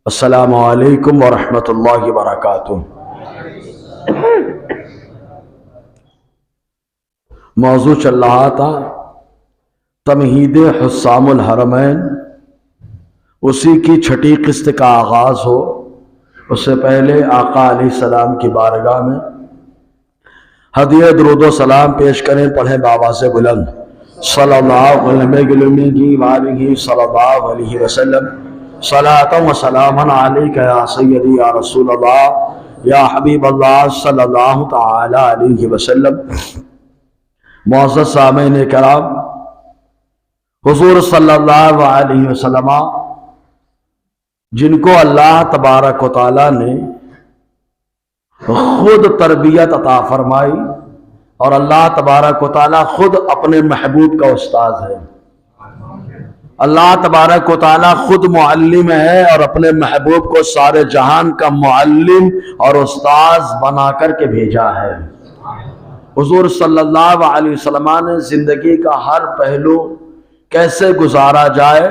السلام علیکم ورحمۃ اللہ وبرکاتہ۔ موضوع چل رہا تھا تمہید حسام الحرمین، اسی کی چھٹی قسط کا آغاز ہو۔ اس سے پہلے آقا علیہ السلام کی بارگاہ میں ہدیہ درود و سلام پیش کریں، پڑھیں بآواز بلند صلی اللہ علیہ وسلم۔ صلاۃ و سلام علیک یا سیدی یا رسول اللہ یا حبیب اللہ صلی اللہ تعالی علیہ وسلم۔ معزز سامعین کرام، حضور صلی اللہ علیہ وسلم جن کو اللہ تبارک و تعالی نے خود تربیت عطا فرمائی، اور اللہ تبارک و تعالی خود اپنے محبوب کا استاد ہے۔ اللہ تبارک و تعالی خود معلم ہے اور اپنے محبوب کو سارے جہان کا معلم اور استاذ بنا کر کے بھیجا ہے۔ حضور صلی اللہ علیہ وسلم نے زندگی کا ہر پہلو کیسے گزارا جائے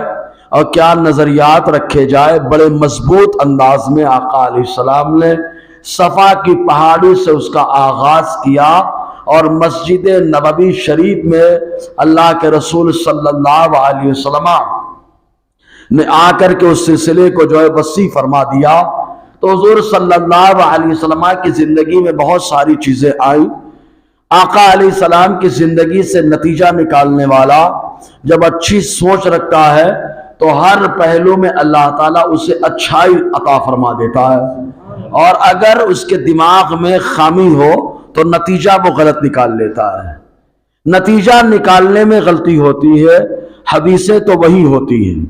اور کیا نظریات رکھے جائے، بڑے مضبوط انداز میں آقا علیہ السلام نے صفا کی پہاڑی سے اس کا آغاز کیا، اور مسجد نبوی شریف میں اللہ کے رسول صلی اللہ علیہ وسلم نے آ کر کے اس سلسلے کو جو ہے وسیع فرما دیا۔ تو حضور صلی اللہ علیہ وسلم کی زندگی میں بہت ساری چیزیں آئیں۔ آقا علیہ السلام کی زندگی سے نتیجہ نکالنے والا جب اچھی سوچ رکھتا ہے تو ہر پہلو میں اللہ تعالیٰ اسے اچھائی عطا فرما دیتا ہے، اور اگر اس کے دماغ میں خامی ہو تو نتیجہ وہ غلط نکال لیتا ہے۔ نتیجہ نکالنے میں غلطی ہوتی ہے، حدیثیں تو وہی ہوتی ہیں،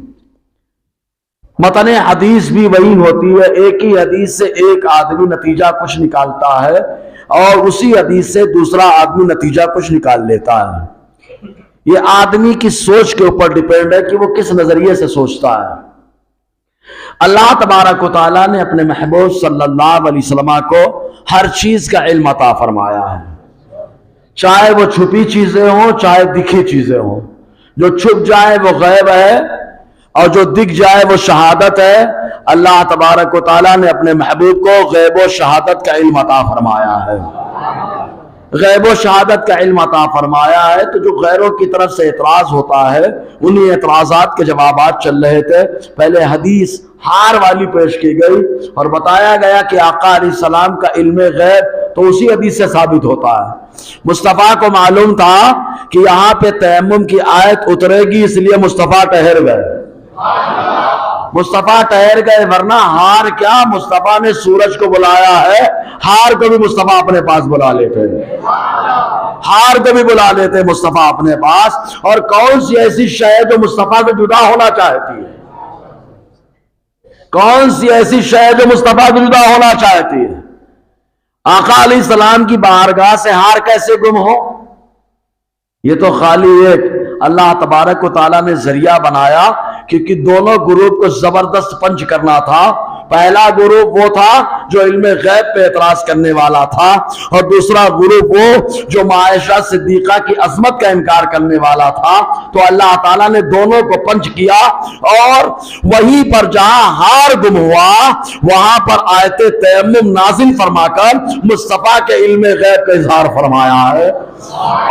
متن حدیث بھی وہی ہوتی ہے۔ ایک ہی حدیث سے ایک آدمی نتیجہ کچھ نکالتا ہے اور اسی حدیث سے دوسرا آدمی نتیجہ کچھ نکال لیتا ہے۔ یہ آدمی کی سوچ کے اوپر ڈیپینڈ ہے کہ وہ کس نظریے سے سوچتا ہے۔ اللہ تبارک و تعالیٰ نے اپنے محبوب صلی اللہ علیہ وسلم کو ہر چیز کا علم عطا فرمایا ہے، چاہے وہ چھپی چیزیں ہوں چاہے دکھی چیزیں ہوں۔ جو چھپ جائے وہ غیب ہے اور جو دکھ جائے وہ شہادت ہے۔ اللہ تبارک و تعالیٰ نے اپنے محبوب کو غیب و شہادت کا علم عطا فرمایا ہے۔ غیب و شہادت کا علم عطا فرمایا ہے تو جو غیروں کی طرف سے اعتراض ہوتا ہے، انہی اعتراضات کے جوابات چل رہے تھے۔ پہلے حدیث ہار والی پیش کی گئی اور بتایا گیا کہ آقا علیہ السلام کا علم غیب تو اسی حدیث سے ثابت ہوتا ہے۔ مصطفیٰ کو معلوم تھا کہ یہاں پہ تیمم کی آیت اترے گی، اس لیے مصطفیٰ ٹھہر گئے۔ مصطفیٰ ٹھہر گئے، ورنہ ہار کیا، مصطفیٰ نے سورج کو بلایا ہے، ہار کو بھی مصطفیٰ اپنے پاس بلا لیتے ہیں، ہار کو بھی بلا لیتے ہیں مصطفیٰ اپنے پاس۔ اور کون سی ایسی شے جو مصطفیٰ سے جدا ہونا چاہتی ہے؟ کون سی ایسی شے جو مصطفیٰ سے جدا ہونا چاہتی ہے؟ آقا علیہ السلام کی بارگاہ سے ہار کیسے گم ہو؟ یہ تو خالی ایک اللہ تبارک و تعالیٰ نے ذریعہ بنایا، کیونکہ دونوں گروپ کو زبردست پنچ کرنا تھا۔ پہلا گروپ وہ تھا جو علم غیب پہ اعتراض کرنے والا تھا، اور دوسرا گروپ وہ جو عائشہ صدیقہ کی عظمت کا انکار کرنے والا تھا۔ تو اللہ تعالیٰ نے دونوں کو پنچ کیا، اور وہیں پر جہاں ہار گم ہوا وہاں پر آیت تیمم نازل فرما کر مصطفیٰ کے علم غیب کا اظہار فرمایا ہے،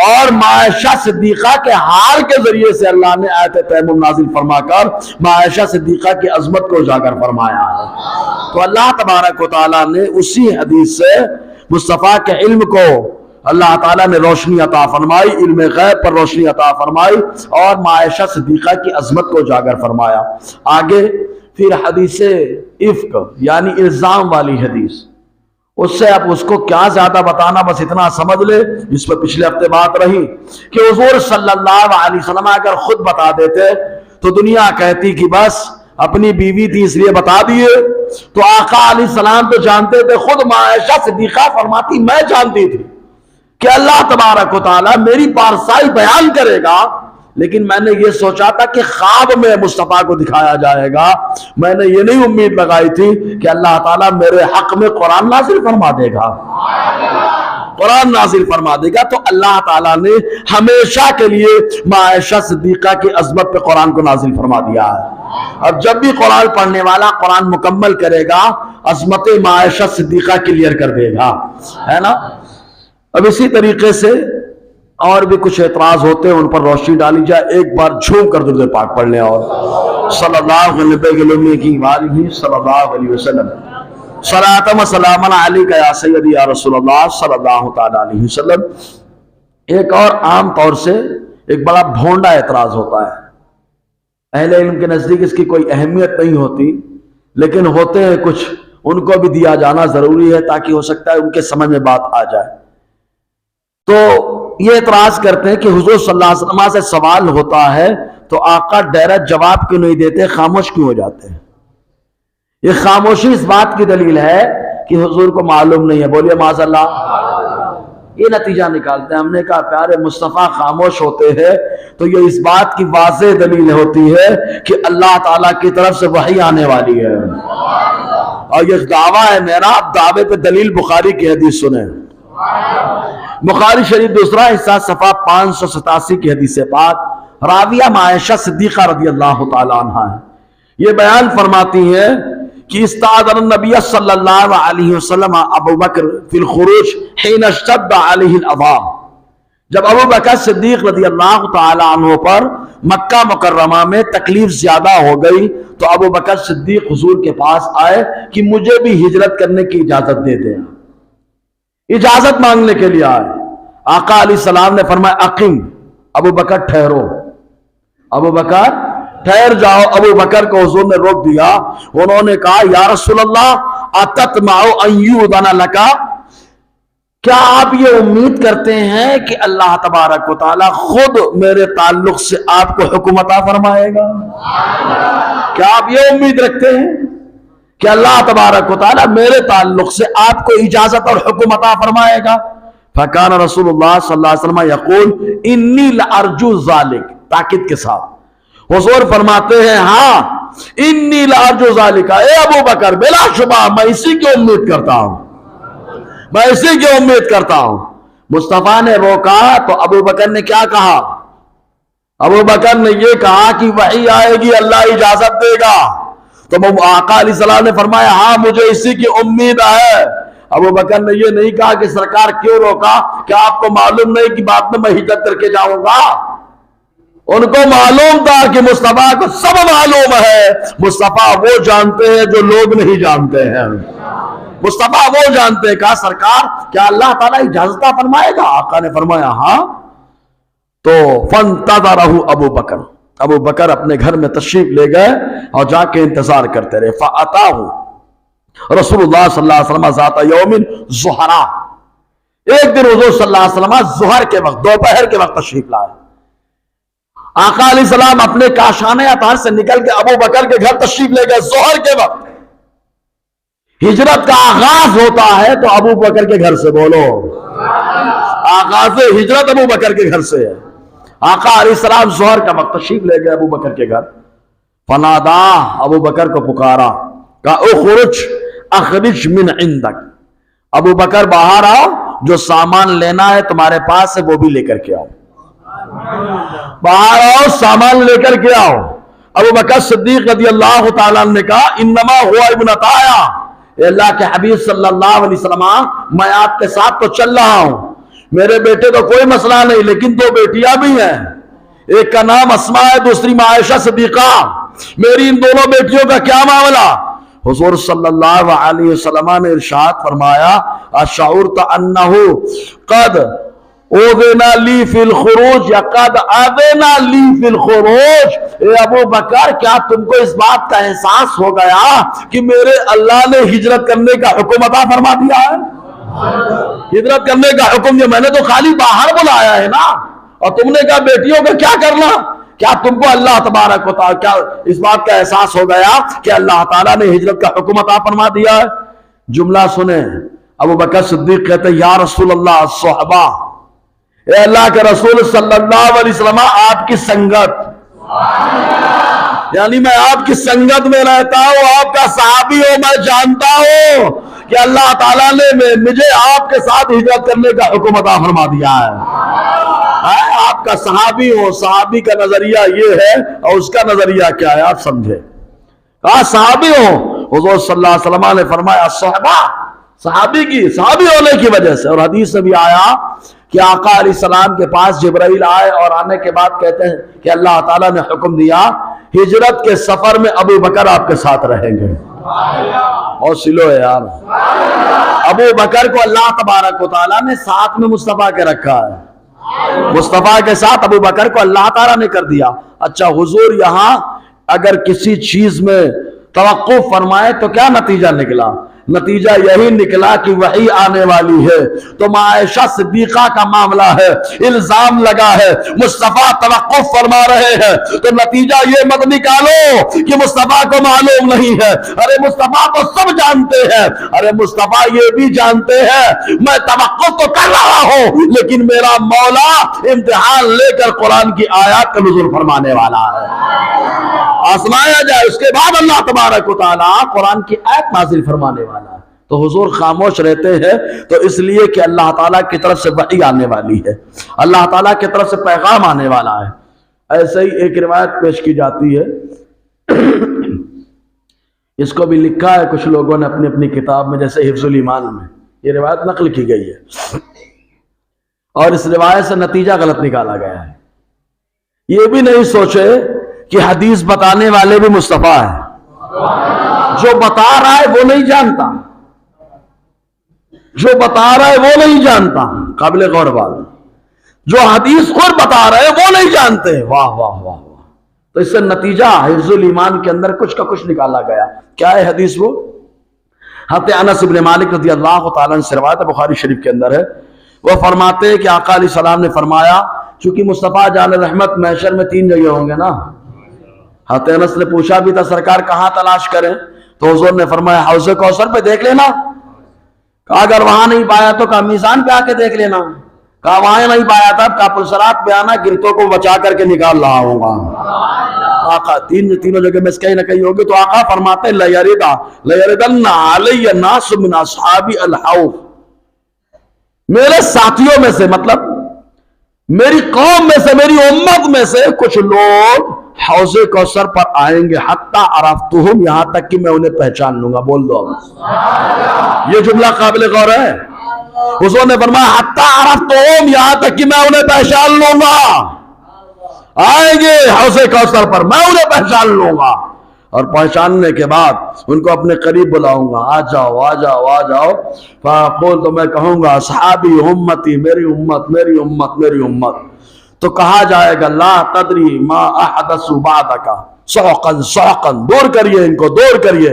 اور عائشہ صدیقہ کے ہار کے ذریعے سے اللہ نے آیت تیمم نازل فرما کر عائشہ صدیقہ کی عظمت کو اجاگر فرمایا ہے۔ تو اللہ تبارک و تعالیٰ نے اسی حدیث سے مصطفیٰ کے علم کو اللہ تعالیٰ نے روشنی عطا فرمائی، علم غیب پر روشنی عطا فرمائی، اور عائشہ صدیقہ کی عظمت کو اجاگر فرمایا۔ آگے پھر حدیث افک یعنی الزام والی حدیث، اس سے اب اس کو کیا زیادہ بتانا، بس اتنا سمجھ لے، جس پر پچھلے ہفتے بات رہی کہ حضور صلی اللہ علیہ وسلم اگر خود بتا دیتے تو دنیا کہتی کہ بس اپنی بیوی تھی اس لیے بتا دیے۔ تو آقا علیہ السلام تو جانتے تھے، خود عائشہ صدیقہ فرماتی میں جانتی تھی کہ اللہ تبارک و تعالیٰ میری پارسائی بیان کرے گا، لیکن میں نے یہ سوچا تھا کہ خواب میں مصطفیٰ کو دکھایا جائے گا۔ میں نے یہ نہیں امید لگائی تھی کہ اللہ تعالیٰ میرے حق میں قرآن نازل فرما دے گا، قرآن نازل فرما دے گا۔ تو اللہ تعالیٰ نے ہمیشہ کے لیے عائشہ صدیقہ کی عظمت پہ قرآن کو نازل فرما دیا ہے۔ اب جب بھی قرآن پڑھنے والا قرآن مکمل کرے گا عظمت عائشہ صدیقہ کلیئر کر دے گا، ہے نا۔ اب اسی طریقے سے اور بھی کچھ اعتراض ہوتے ہیں، ان پر روشنی ڈالی جائے۔ ایک بار جھوم کر درود پاک پڑھ لیں اور صلی اللہ علیہ وسلم صلاۃ و سلام علیک یا سیدی یا رسول اللہ صلی اللہ تعالی علیہ وسلم۔ ایک اور عام طور سے ایک بڑا بھونڈا اعتراض ہوتا ہے، اہل علم کے نزدیک اس کی کوئی اہمیت نہیں ہوتی، لیکن ہوتے ہیں کچھ، ان کو بھی دیا جانا ضروری ہے تاکہ ہو سکتا ہے ان کے سمجھ میں بات آ جائے۔ تو یہ اعتراض کرتے ہیں کہ حضور صلی اللہ علیہ وسلم سے سوال ہوتا ہے تو آقا ڈائریکٹ جواب کیوں نہیں دیتے، خاموش کیوں ہو جاتے ہیں؟ یہ خاموشی اس بات کی دلیل ہے کہ حضور کو معلوم نہیں ہے، بولیے معاذ اللہ۔ یہ نتیجہ نکالتے ہیں۔ ہم نے کہا پیارے مصطفیٰ خاموش ہوتے ہیں تو یہ اس بات کی واضح دلیل ہوتی ہے کہ اللہ تعالیٰ کی طرف سے وحی آنے والی ہے، اور یہ دعویٰ ہے میرا۔ اب دعوے پہ دلیل بخاری کی حدیث سنیں، بخاری شریف دوسرا حصہ صفحہ 587 کی حدیث پاک، راویہ عائشہ صدیقہ رضی اللہ تعالی عنہ ہے۔ یہ بیان فرماتی ہے کہ استاذن النبی صلی اللہ علیہ وسلم ابو بکر فی الخروج حین اشتد علیہ الاذان۔ جب ابو بکر صدیق رضی اللہ تعالی عنہ پر مکہ مکرمہ میں تکلیف زیادہ ہو گئی تو ابو بکر صدیق حضور کے پاس آئے کہ مجھے بھی ہجرت کرنے کی اجازت دے دیں، اجازت مانگنے کے لیے آئے۔ آقا علیہ السلام نے فرمایا اقیم، ابو بکر ٹھہرو، ابو بکر ٹھہر جاؤ۔ ابو بکر کو حضور نے روک دیا۔ انہوں نے کہا یا رسول اللہ اتطمع ان یؤذن لک، کیا آپ یہ امید کرتے ہیں کہ اللہ تبارک و تعالی خود میرے تعلق سے آپ کو حکم عطا فرمائے گا؟ کیا آپ یہ امید رکھتے ہیں کہ اللہ تبارک و تعالی میرے تعلق سے آپ کو اجازت اور حکم عطا فرمائے گا؟ فکان رسول اللہ صلی اللہ علیہ وسلم یقول انی لارجو ذالک، تاکید کے ساتھ حضور فرماتے ہیں ہاں انی لارجو ذالک، اے ابو بکر بلا شبہ میں اسی کی امید کرتا ہوں، میں اسی کی امید کرتا ہوں۔ مصطفیٰ نے روکا تو ابو بکر نے کیا کہا؟ ابو بکر نے یہ کہا کہ وحی آئے گی، اللہ اجازت دے گا۔ تو آقا علیہ السلام نے فرمایا ہاں مجھے اسی کی امید ہے۔ ابو بکر نے یہ نہیں کہا کہ سرکار کیوں روکا، کیا آپ کو معلوم نہیں کہ بعد میں میں ہجرت کر کے جاؤں گا؟ ان کو معلوم تھا کہ مصطفیٰ کو سب معلوم ہے۔ مصطفیٰ وہ جانتے ہیں جو لوگ نہیں جانتے ہیں، مصطفیٰ وہ جانتے ہیں۔ کہا سرکار کیا اللہ تعالیٰ اجازت فرمائے گا؟ آقا نے فرمایا ہاں۔ تو فانتظرہ ابو بکر، ابو بکر اپنے گھر میں تشریف لے گئے اور جا کے انتظار کرتے رہے۔ فاتاہ رسول اللہ صلی اللہ علیہ وسلم ذات یوم ظہرا، ایک دن حضور صلی اللہ علیہ وسلم ظہر کے وقت، دوپہر کے وقت تشریف لائے۔ آقا علیہ السلام اپنے کاشانہ اطہار سے نکل کے ابو بکر کے گھر تشریف لے گئے ظہر کے وقت۔ ہجرت کا آغاز ہوتا ہے تو ابو بکر کے گھر سے، بولو آغاز ہجرت ابو بکر کے گھر سے ہے۔ آقا علیہ السلام ظہر کا وقت تشریف لے گئے ابو بکر کے گھر۔ فنادا، ابو بکر کو پکارا، کہا اخرج اخرج من عندک، ابو بکر باہر آؤ، جو سامان لینا ہے تمہارے پاس ہے وہ بھی لے کر کے آؤ، باہر آؤ سامان لے کر کے آؤ۔ ابو بکر صدیق رضی اللہ تعالیٰ نے کہا انما ہوا ابن عطایا، اے اللہ کے حبیب صلی اللہ علیہ وسلم میں آپ کے ساتھ تو چل رہا ہوں، میرے بیٹے تو کوئی مسئلہ نہیں، لیکن دو بیٹیاں بھی ہیں، ایک کا نام اسماء ہے دوسری عائشہ صدیقہ، میری ان دونوں بیٹیوں کا کیا معاملہ؟ حضور صلی اللہ علیہ وسلم نے ارشاد فرمایا اشعرت انہ قد اوذنا لی فی الخروج یا قد آذنا لی فی الخروج، اے ابو بکر کیا تم کو اس بات کا احساس ہو گیا کہ میرے اللہ نے ہجرت کرنے کا حکم عطا فرما دیا ہے؟ ہجرت کرنے کا حکم جو میں نے تو خالی باہر بلایا ہے نا، اور تم نے کہا بیٹیوں کا کیا کرنا؟ کیا تم کو اللہ تبارک و تعالیٰ کیا اس بات کا احساس ہو گیا کہ اللہ تعالیٰ نے ہجرت کا حکم عطا فرما دیا ہے؟ جملہ سنیں، ابو بکر صدیق کہتے ہیں یا رسول اللہ صحبہ، اے اللہ کے رسول صلی اللہ علیہ وسلم آپ کی سنگت، یعنی میں آپ کی سنگت میں رہتا ہوں، آپ کا صحابی ہوں، میں جانتا ہوں کہ اللہ تعالیٰ نے مجھے آپ کے ساتھ ہجرت کرنے کا حکم عطا فرما دیا ہے۔ آپ آپ کا صحابی ہو, صحابی کا نظریہ یہ ہے اور اس کا نظریہ کیا ہے آپ سمجھے. صحابی ہو, حضور صلی اللہ علیہ وسلم نے فرمایا صحابہ, صحابی ہونے کی وجہ سے. اور حدیث میں بھی آیا کہ آقا علیہ السلام کے پاس جبرائیل آئے اور آنے کے بعد کہتے ہیں کہ اللہ تعالیٰ نے حکم دیا ہجرت کے سفر میں ابو بکر آپ کے ساتھ رہیں گے. اور سلو ہے یار, ابو بکر کو اللہ تبارک و تعالیٰ نے ساتھ میں مصطفیٰ کے رکھا ہے. مصطفیٰ کے ساتھ ابو بکر کو اللہ تعالیٰ نے کر دیا. اچھا حضور یہاں اگر کسی چیز میں توقف فرمائے تو کیا نتیجہ نکلا؟ نتیجہ یہی نکلا کہ وحی آنے والی ہے. تو عائشہ صدیقہ کا معاملہ ہے, الزام لگا ہے, مصطفیٰ توقف فرما رہے ہیں, تو نتیجہ یہ مت نکالو کہ مصطفیٰ کو معلوم نہیں ہے. ارے مصطفیٰ تو سب جانتے ہیں. ارے مصطفیٰ یہ بھی جانتے ہیں میں توقف تو کر رہا ہوں, لیکن میرا مولا امتحان لے کر قرآن کی آیات کا نزول فرمانے والا ہے. آزمایا جائے, اس کے بعد اللہ تبارک و تعالیٰ قرآن کی آیت نازل فرمانے والا ہے. تو حضور خاموش رہتے ہیں تو اس لیے کہ اللہ تعالیٰ کی طرف سے وحی آنے والی ہے, اللہ تعالیٰ کی طرف سے پیغام آنے والا ہے. ایسے ہی ایک روایت پیش کی جاتی ہے, اس کو بھی لکھا ہے کچھ لوگوں نے اپنی اپنی کتاب میں, جیسے حفظ الایمان میں یہ روایت نقل کی گئی ہے, اور اس روایت سے نتیجہ غلط نکالا گیا ہے. یہ بھی نہیں سوچے کہ حدیث بتانے والے بھی مصطفیٰ ہیں. جو بتا رہا ہے وہ نہیں جانتا, جو بتا رہا ہے وہ نہیں جانتا. قابل غور بات, جو حدیث خود بتا رہے ہیں وہ نہیں جانتے. واہ واہ واہ واہ. تو اس سے نتیجہ حفظ الایمان کے اندر کچھ کا کچھ نکالا گیا. کیا ہے حدیث وہ؟ حضرت انس بن مالک رضی اللہ تعالیٰ عنہ سے روایت بخاری شریف کے اندر ہے, وہ فرماتے ہیں کہ آقا علیہ السلام نے فرمایا, چونکہ مصطفیٰ جان رحمت محشر میں 3 جگہ ہوں گے نا. حضرت انس نے پوچھا بھی تھا سرکار کہاں تلاش کریں, تو حضور نے فرمایا حوض کوثر پہ دیکھ لینا. کہا اگر وہاں نہیں پایا تو کہا میزان پہ آ کے دیکھ لینا. کہا وہاں نہیں پایا تھا, کہا پلسرات پہ آنا, گرتوں کو بچا کر کے نکال رہا ہوں گا. آقا تینوں جگہ میں کہیں نہ کہیں ہوگی. تو آقا فرماتے لَيَرِدَنَّ عَلَيَّ نَاسٌ مِّنْ أَصْحَابِ الْحَوْضِ, میرے ساتھیوں میں سے, مطلب میری قوم میں سے, میری امت میں سے کچھ لوگ حوض کوثر پر آئیں گے, حتی عرفتہم, یہاں تک کہ میں انہیں پہچان لوں گا. بول دو اب, یہ جملہ قابل غور ہے. حضور نے فرمایا حتی عرفتہم, یہاں تک کہ میں انہیں پہچان لوں گا. آئیں گے حوض کوثر پر, میں انہیں پہچان لوں گا, اور پہچاننے کے بعد ان کو اپنے قریب بلاؤں گا, آ جاؤ آ جاؤ آ جاؤ. فاقول, تو میں کہوں گا اصحابی امتی, میری امت میری امت میری امت. تو کہا جائے گا لا تدری ما احدث بعدک, سوقا سوقا, دور کریے ان کو, دور کریے,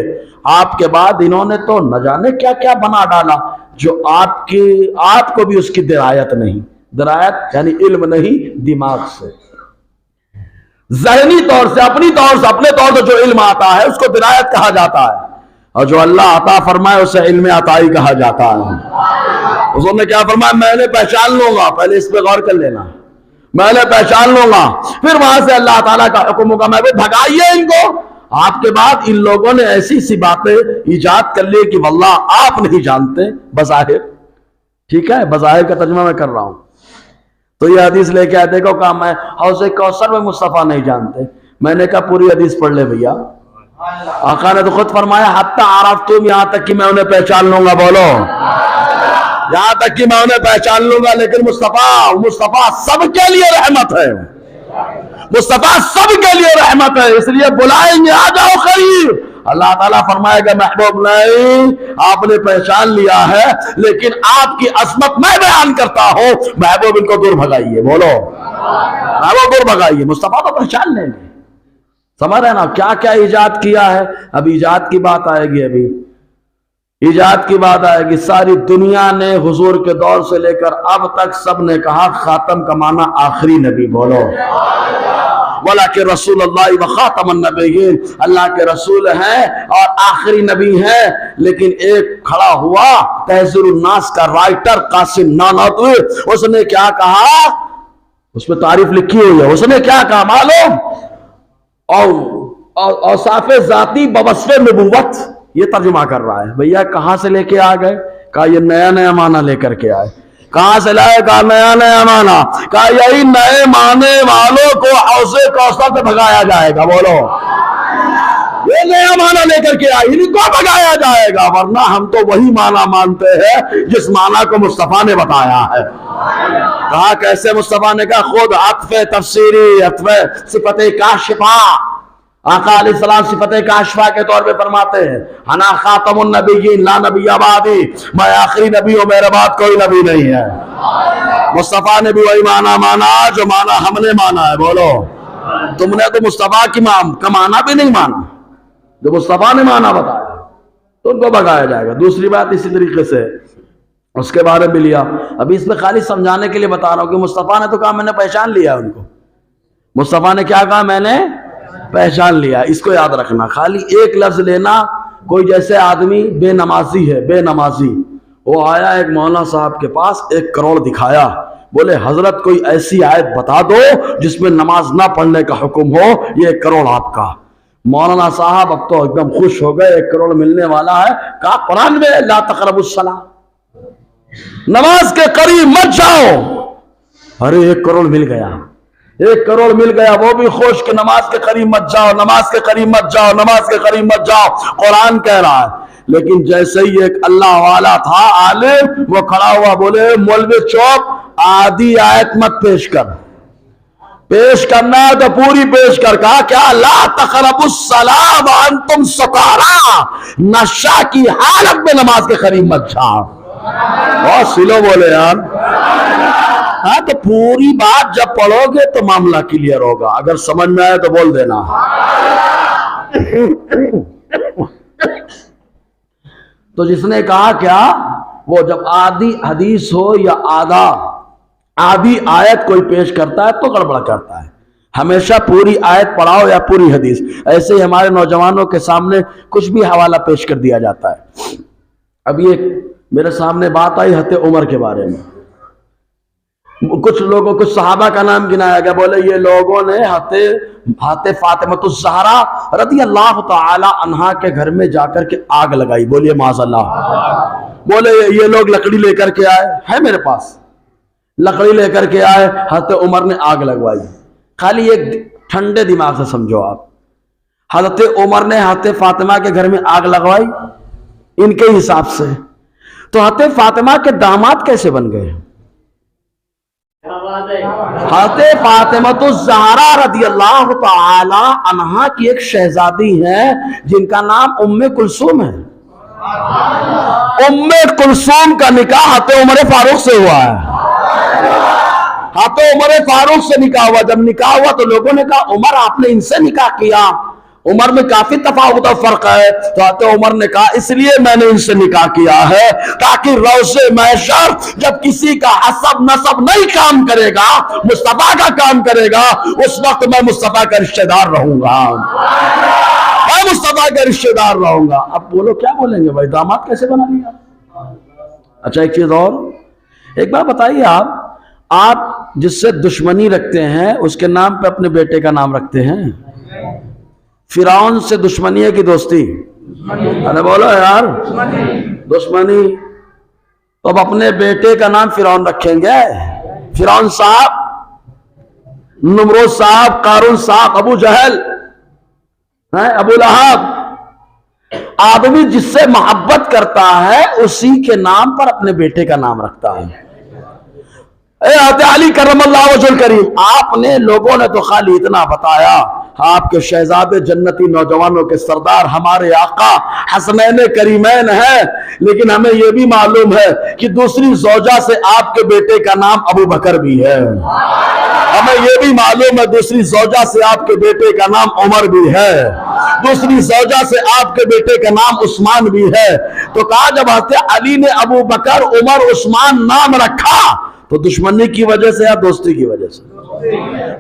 آپ کے بعد انہوں نے تو نہ جانے کیا کیا بنا ڈالا, جو آپ کو بھی اس کی درایت نہیں. درایت یعنی علم نہیں, دماغ سے, ذہنی طور سے, اپنے طور سے جو علم آتا ہے اس کو درایت کہا جاتا ہے, اور جو اللہ عطا فرمائے اسے علم عطائی کہا جاتا ہے. حضور نے کیا فرمایا, میں نے پہچان لوں گا. پہلے اس پہ غور کر لینا, میں نے پہچان لوں گا. پھر وہاں سے اللہ تعالیٰ کا حکم ہوگا, میں بھگائیے ان کو. آپ کے بعد ان لوگوں نے ایسی سی باتیں ایجاد کر لی کہ واللہ آپ نہیں جانتے بظاہر. ٹھیک ہے, بظاہر کا ترجمہ میں کر رہا ہوں. تو یہ حدیث لے کے آئے, دیکھو کہا میں حوض کوثر میں مصطفیٰ نہیں جانتے. میں نے کہا پوری حدیث پڑھ لے بھیا. آقا نے تو خود فرمایا حتی عرفتم, یہاں تک کہ میں انہیں پہچان لوں گا. بولو, یہاں تک کہ میں انہیں پہچان لوں گا. لیکن مصطفیٰ سب کے لیے رحمت ہے, مصطفیٰ سب کے لیے رحمت ہے, اس لیے بلائیں گے, آ جاؤ قریب. اللہ تعالیٰ فرمائے گا محبوب نہیں, آپ نے پہچان لیا ہے, لیکن آپ کی عظمت میں بیان کرتا ہوں, محبوب ان کو دور بھگائیے. بولو, محبوب دور بھگائیے. مصطفیٰ تو پہچان لیں گے. سمجھ رہے نا کیا کیا ایجاد کیا ہے. اب ایجاد کی بات آئے گی, ابھی ایجاد کی بات آئے گی. ساری دنیا نے حضور کے دور سے لے کر اب تک سب نے کہا خاتم کا معنی آخری نبی. بولو, وَلَكِنْ رسول اللہ وخاتم النبیین, اللہ کے رسول ہیں اور آخری نبی ہیں. لیکن ایک کھڑا ہوا تحذیر الناس کا رائٹر قاسم نانوتوی, اس نے کیا کہا, اس میں تعریف لکھی ہوئی ہے, اس نے کیا کہا معلوم, اوصاف ذاتی بوصف نبوت, یہ ترجمہ کر رہا ہے. بھیا کہاں سے لے کے آ گئے؟ کہا یہ نیا نیا معنی لے کر کے آئے. کہاں سے لائے؟ کہا نیا نیا معنی. کہا یہی نئے معنی والوں کو حوض کوثر سے بھگایا جائے گا. بولو یہ نیا معنی لے کر کے آئی، ان کو بھگایا جائے گا، ورنہ ہم تو وہی معنی مانتے ہیں جس معنی کو مصطفیٰ نے بتایا ہے. کہا کیسے؟ مصطفیٰ نے کہا خود عطف تفسیری، عطف صفت کاشفہ. آقا علیہ السلام صفت کاشفہ کے طور پہ فرماتے ہیں انا خاتم النبیین لا نبی بعدی، میں آخری نبی ہوں، میرے بعد کوئی نبی نہیں ہے. مصطفیٰ نے بھی وہی معنی مانا جو معنی ہم نے مانا ہے. بولو تم نے تو مصطفیٰ کا معنی بھی نہیں مانا جو مصطفیٰ نے معنی بتایا، تو ان کو بھگایا جائے گا. دوسری بات اسی طریقے سے اس کے بارے میں لیا. ابھی اس میں خالی سمجھانے کے لیے بتا رہا ہوں کہ مصطفیٰ نے تو کہا میں نے پہچان لیا ان کو. مصطفیٰ نے کیا کہا؟ میں نے پہچان لیا. اس کو یاد رکھنا. خالی ایک لفظ لینا. کوئی جیسے آدمی بے نمازی ہے، بے نمازی، وہ آیا ایک مولانا صاحب کے پاس، 1 کروڑ دکھایا، بولے حضرت کوئی ایسی آیت بتا دو جس میں نماز نہ پڑھنے کا حکم ہو، یہ 1 کروڑ آپ کا. مولانا صاحب اب تو ایک دم خوش ہو گئے، 1 کروڑ ملنے والا ہے. کہا قرآن میں لا تقربوا الصلاۃ، نماز کے قریب مت جاؤ. ارے 1 کروڑ مل گیا، 1 کروڑ مل گیا. وہ بھی خوش کہ نماز کے قریب مت جاؤ، نماز کے قریب مت جاؤ، نماز کے قریب مت جاؤ، قرآن کہہ رہا ہے. لیکن جیسے ہی ایک اللہ والا تھا عالم، وہ کھڑا ہوا بولے مولوی چوپ، آدھی آیت مت پیش کر، پیش کرنا ہے تو پوری پیش کر. کہا کیا؟ لا تقربوا الصلاۃ وانتم سکارا، نشہ کی حالت میں نماز کے قریب مت جاؤ. بہت سلو بولے یار. ہاں تو پوری بات جب پڑھو گے تو معاملہ کلیئر ہوگا. اگر سمجھ میں آئے تو بول دینا. تو جس نے کہا کیا، وہ جب آدھی حدیث ہو یا آدھی آیت کوئی پیش کرتا ہے تو گڑبڑ کرتا ہے. ہمیشہ پوری آیت پڑھاؤ یا پوری حدیث. ایسے ہی ہمارے نوجوانوں کے سامنے کچھ بھی حوالہ پیش کر دیا جاتا ہے. ابھی ایک میرے سامنے بات آئی حضرت عمر کے بارے میں. کچھ لوگوں، کچھ صحابہ کا نام گنایا گیا، بولے یہ لوگوں نے حضرت فاطمۃ الزہرا رضی اللہ تعالی عنہا کے گھر میں جا کر کے آگ لگائی. بولیے معاذ اللہ. بولے یہ لوگ لکڑی لے کر کے آئے، ہے میرے پاس، لکڑی لے کر کے آئے، حضرت عمر نے آگ لگوائی. خالی ایک ٹھنڈے دماغ سے سمجھو آپ، حضرت عمر نے حضرت فاطمہ کے گھر میں آگ لگوائی ان کے حساب سے، تو حضرت فاطمہ کے داماد کیسے بن گئے؟ حضرت فاطمۃ الزہرا رضی اللہ تعالی عنہا کی ایک شہزادی ہے جن کا نام ام کلثوم ہے. ام کلثوم کا نکاح حضرت عمر فاروق سے ہوا ہے. حضرت عمر فاروق سے نکاح ہوا. جب نکاح ہوا تو لوگوں نے کہا عمر آپ نے ان سے نکاح کیا، عمر میں کافی تفاوت اور فرق ہے. تو حضرت عمر نے کہا اس لیے میں نے ان سے نکاح کیا ہے تاکہ روز محشر جب کسی کا حسب نسب نہیں کام کرے گا، مصطفیٰ کا کام کرے گا، اس وقت میں مصطفیٰ کا رشتہ دار رہوں گا، میں مصطفیٰ کا رشتہ دار رہوں گا. اب بولو کیا بولیں گے بھائی، داماد کیسے بنا لیا؟ اچھا ایک چیز اور، ایک بار بتائیے آپ جس سے دشمنی رکھتے ہیں اس کے نام پہ اپنے بیٹے کا نام رکھتے ہیں. فرعون سے دشمنی ہے کہ دوستی؟ ارے بولو یار، دشمنی. تو اب اپنے بیٹے کا نام فرعون رکھیں گے؟ فرعون صاحب، نمرود صاحب، قارون صاحب، ابو جہل، ابو لہب. آدمی جس سے محبت کرتا ہے اسی کے نام پر اپنے بیٹے کا نام رکھتا ہے. اے حضرت علی کرم اللہ وجہ الکریم، آپ نے، لوگوں نے تو خالی اتنا بتایا آپ کے شہزادے جنتی نوجوانوں کے سردار ہمارے آقا حسنین کریمین ہیں، لیکن ہمیں یہ بھی معلوم ہے کہ دوسری زوجہ سے آپ کے بیٹے کا نام ابو بکر بھی ہے. ہمیں یہ بھی معلوم ہے دوسری زوجہ سے آپ کے بیٹے کا نام عمر بھی ہے، دوسری زوجہ سے آپ کے بیٹے کا نام عثمان بھی ہے. تو کہا جب حضرت علی نے ابو بکر، عمر، عثمان نام رکھا تو دشمنی کی وجہ سے یا دوستی کی وجہ سے؟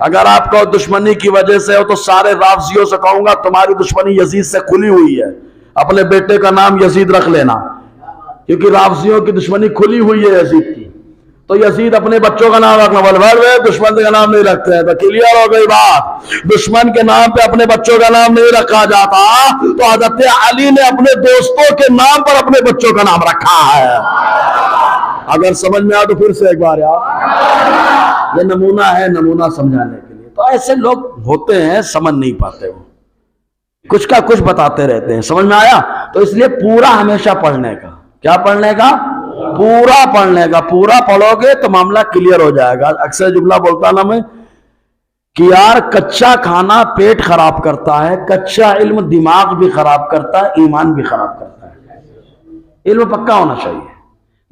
اگر آپ کو دشمنی کی وجہ سے ہو تو سارے رافضیوں سے کہوں گا تمہاری دشمنی یزید سے کھلی ہوئی ہے، اپنے بیٹے کا نام یزید رکھ لینا، کیونکہ رافضیوں کی دشمنی کھلی ہوئی ہے یزید کی. تو یزید اپنے بچوں کا نام رکھنا، بولے دشمن کا نام نہیں رکھتے ہیں. تو کلیئر ہو گئی بات، دشمن کے نام پہ اپنے بچوں کا نام نہیں رکھا جاتا. تو حضرت علی نے اپنے دوستوں کے نام پر اپنے بچوں کا نام رکھا ہے. اگر سمجھ میں آ تو پھر سے ایک بار یار، یہ نمونہ ہے، نمونہ سمجھانے کے لیے۔ تو ایسے لوگ ہوتے ہیں سمجھ نہیں پاتے، وہ کچھ کا کچھ بتاتے رہتے ہیں، سمجھ میں آیا؟ تو اس لیے پورا ہمیشہ پڑھنے کا، کیا پڑھنے کا؟ پورا پڑھنے کا۔ پورا پڑھو گے تو معاملہ کلیئر ہو جائے گا۔ اکثر جملہ بولتا نا میں کہ یار کچا کھانا پیٹ خراب کرتا ہے، کچا علم دماغ بھی خراب کرتا ہے، ایمان بھی خراب کرتا ہے۔ علم پکا ہونا چاہیے۔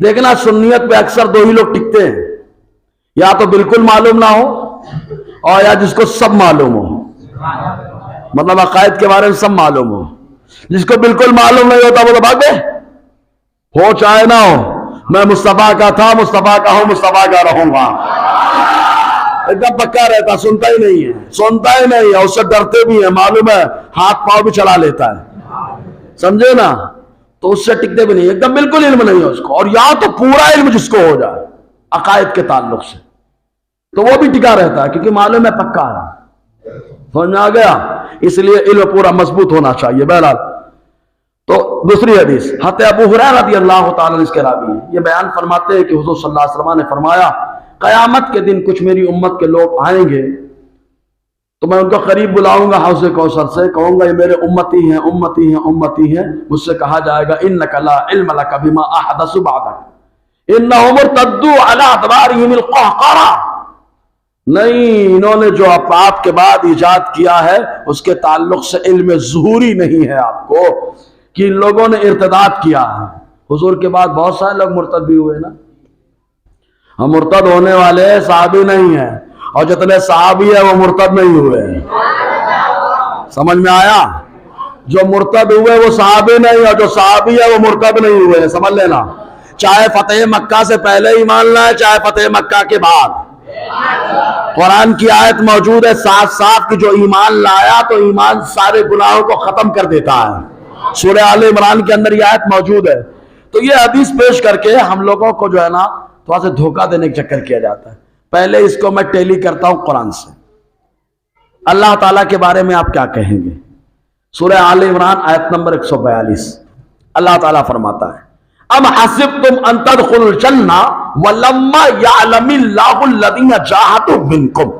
دیکھنا سنیت پہ اکثر دو ہی لوگ ٹکتے ہیں، یا تو بالکل معلوم نہ ہو اور یا جس کو سب معلوم ہو، مطلب عقائد کے بارے میں سب معلوم ہو۔ جس کو بالکل معلوم نہیں ہوتا وہ تو بھاگ دے، ہو چاہے نہ ہو، میں مصطفیٰ کا تھا، مصطفیٰ کا ہوں، مصطفیٰ کا رہوں گا، ایک دم پکا رہتا، سنتا ہی نہیں ہے، سنتا ہی نہیں ہے، اس سے ڈرتے بھی ہیں، معلوم ہے ہاتھ پاؤں بھی چلا لیتا ہے، سمجھے نا؟ تو اس سے ٹکتے بھی نہیں، ایک دم بالکل علم نہیں ہے اس کو، اور یا تو پورا علم جس کو ہو جائے عقائد کے تعلق سے تو وہ بھی ٹکا رہتا ہے، کیونکہ معلوم ہے پکا ہے۔ سمجھ میں آ گیا؟ اس لیے علم پورا مضبوط ہونا چاہیے۔ بہرحال تو دوسری حدیث، حضرت ابو ہریرہ رضی اللہ تعالیٰ عنہ اس کے راوی ہیں، یہ بیان فرماتے ہیں کہ حضور صلی اللہ علیہ وسلم نے فرمایا قیامت کے دن کچھ میری امت کے لوگ آئیں گے تو میں ان کو قریب بلاؤں گا حوض کوثر سے، کہوں گا یہ میرے امتی ہیں، امتی ہیں، امتی ہیں۔ مجھ سے کہا جائے گا انک لا علم لک بما احدث بعدک انہم ارتدوا علی ادبارہم القہقرہ، نہیں انہوں نے جو آپ کے بعد ایجاد کیا ہے اس کے تعلق سے علم ظہوری نہیں ہے آپ کو، کہ ان لوگوں نے ارتداد کیا ہے۔ حضور کے بعد بہت سارے لوگ مرتد بھی ہوئے نا، ہم مرتد ہونے والے صحابی نہیں ہیں، اور جتنے صحابی ہیں وہ مرتد نہیں ہوئے، سمجھ میں آیا؟ جو مرتد ہوئے وہ صحابی نہیں، اور جو صحابی ہے وہ مرتد نہیں ہوئے، سمجھ لینا، چاہے فتح مکہ سے پہلے ایمان لائے چاہے فتح مکہ کے بعد۔ قرآن کی آیت موجود ہے صاف صاف کہ جو ایمان لایا تو ایمان سارے گناہوں کو ختم کر دیتا ہے، سورہ آل عمران کے اندر یہ آیت موجود ہے۔ تو یہ حدیث پیش کر کے ہم لوگوں کو جو ہے نا تھوڑا سا دھوکہ دینے کا چکر کیا جاتا ہے۔ پہلے اس کو میں ٹیلی کرتا ہوں قرآن سے، اللہ تعالیٰ کے بارے میں آپ کیا کہیں گے؟ سورہ آل عمران آیت نمبر 142، اللہ تعالیٰ فرماتا ہے ام حسبتم ان تدخلوا الجنہ ولما یعلم اللہ الذین جاہدوا منکم،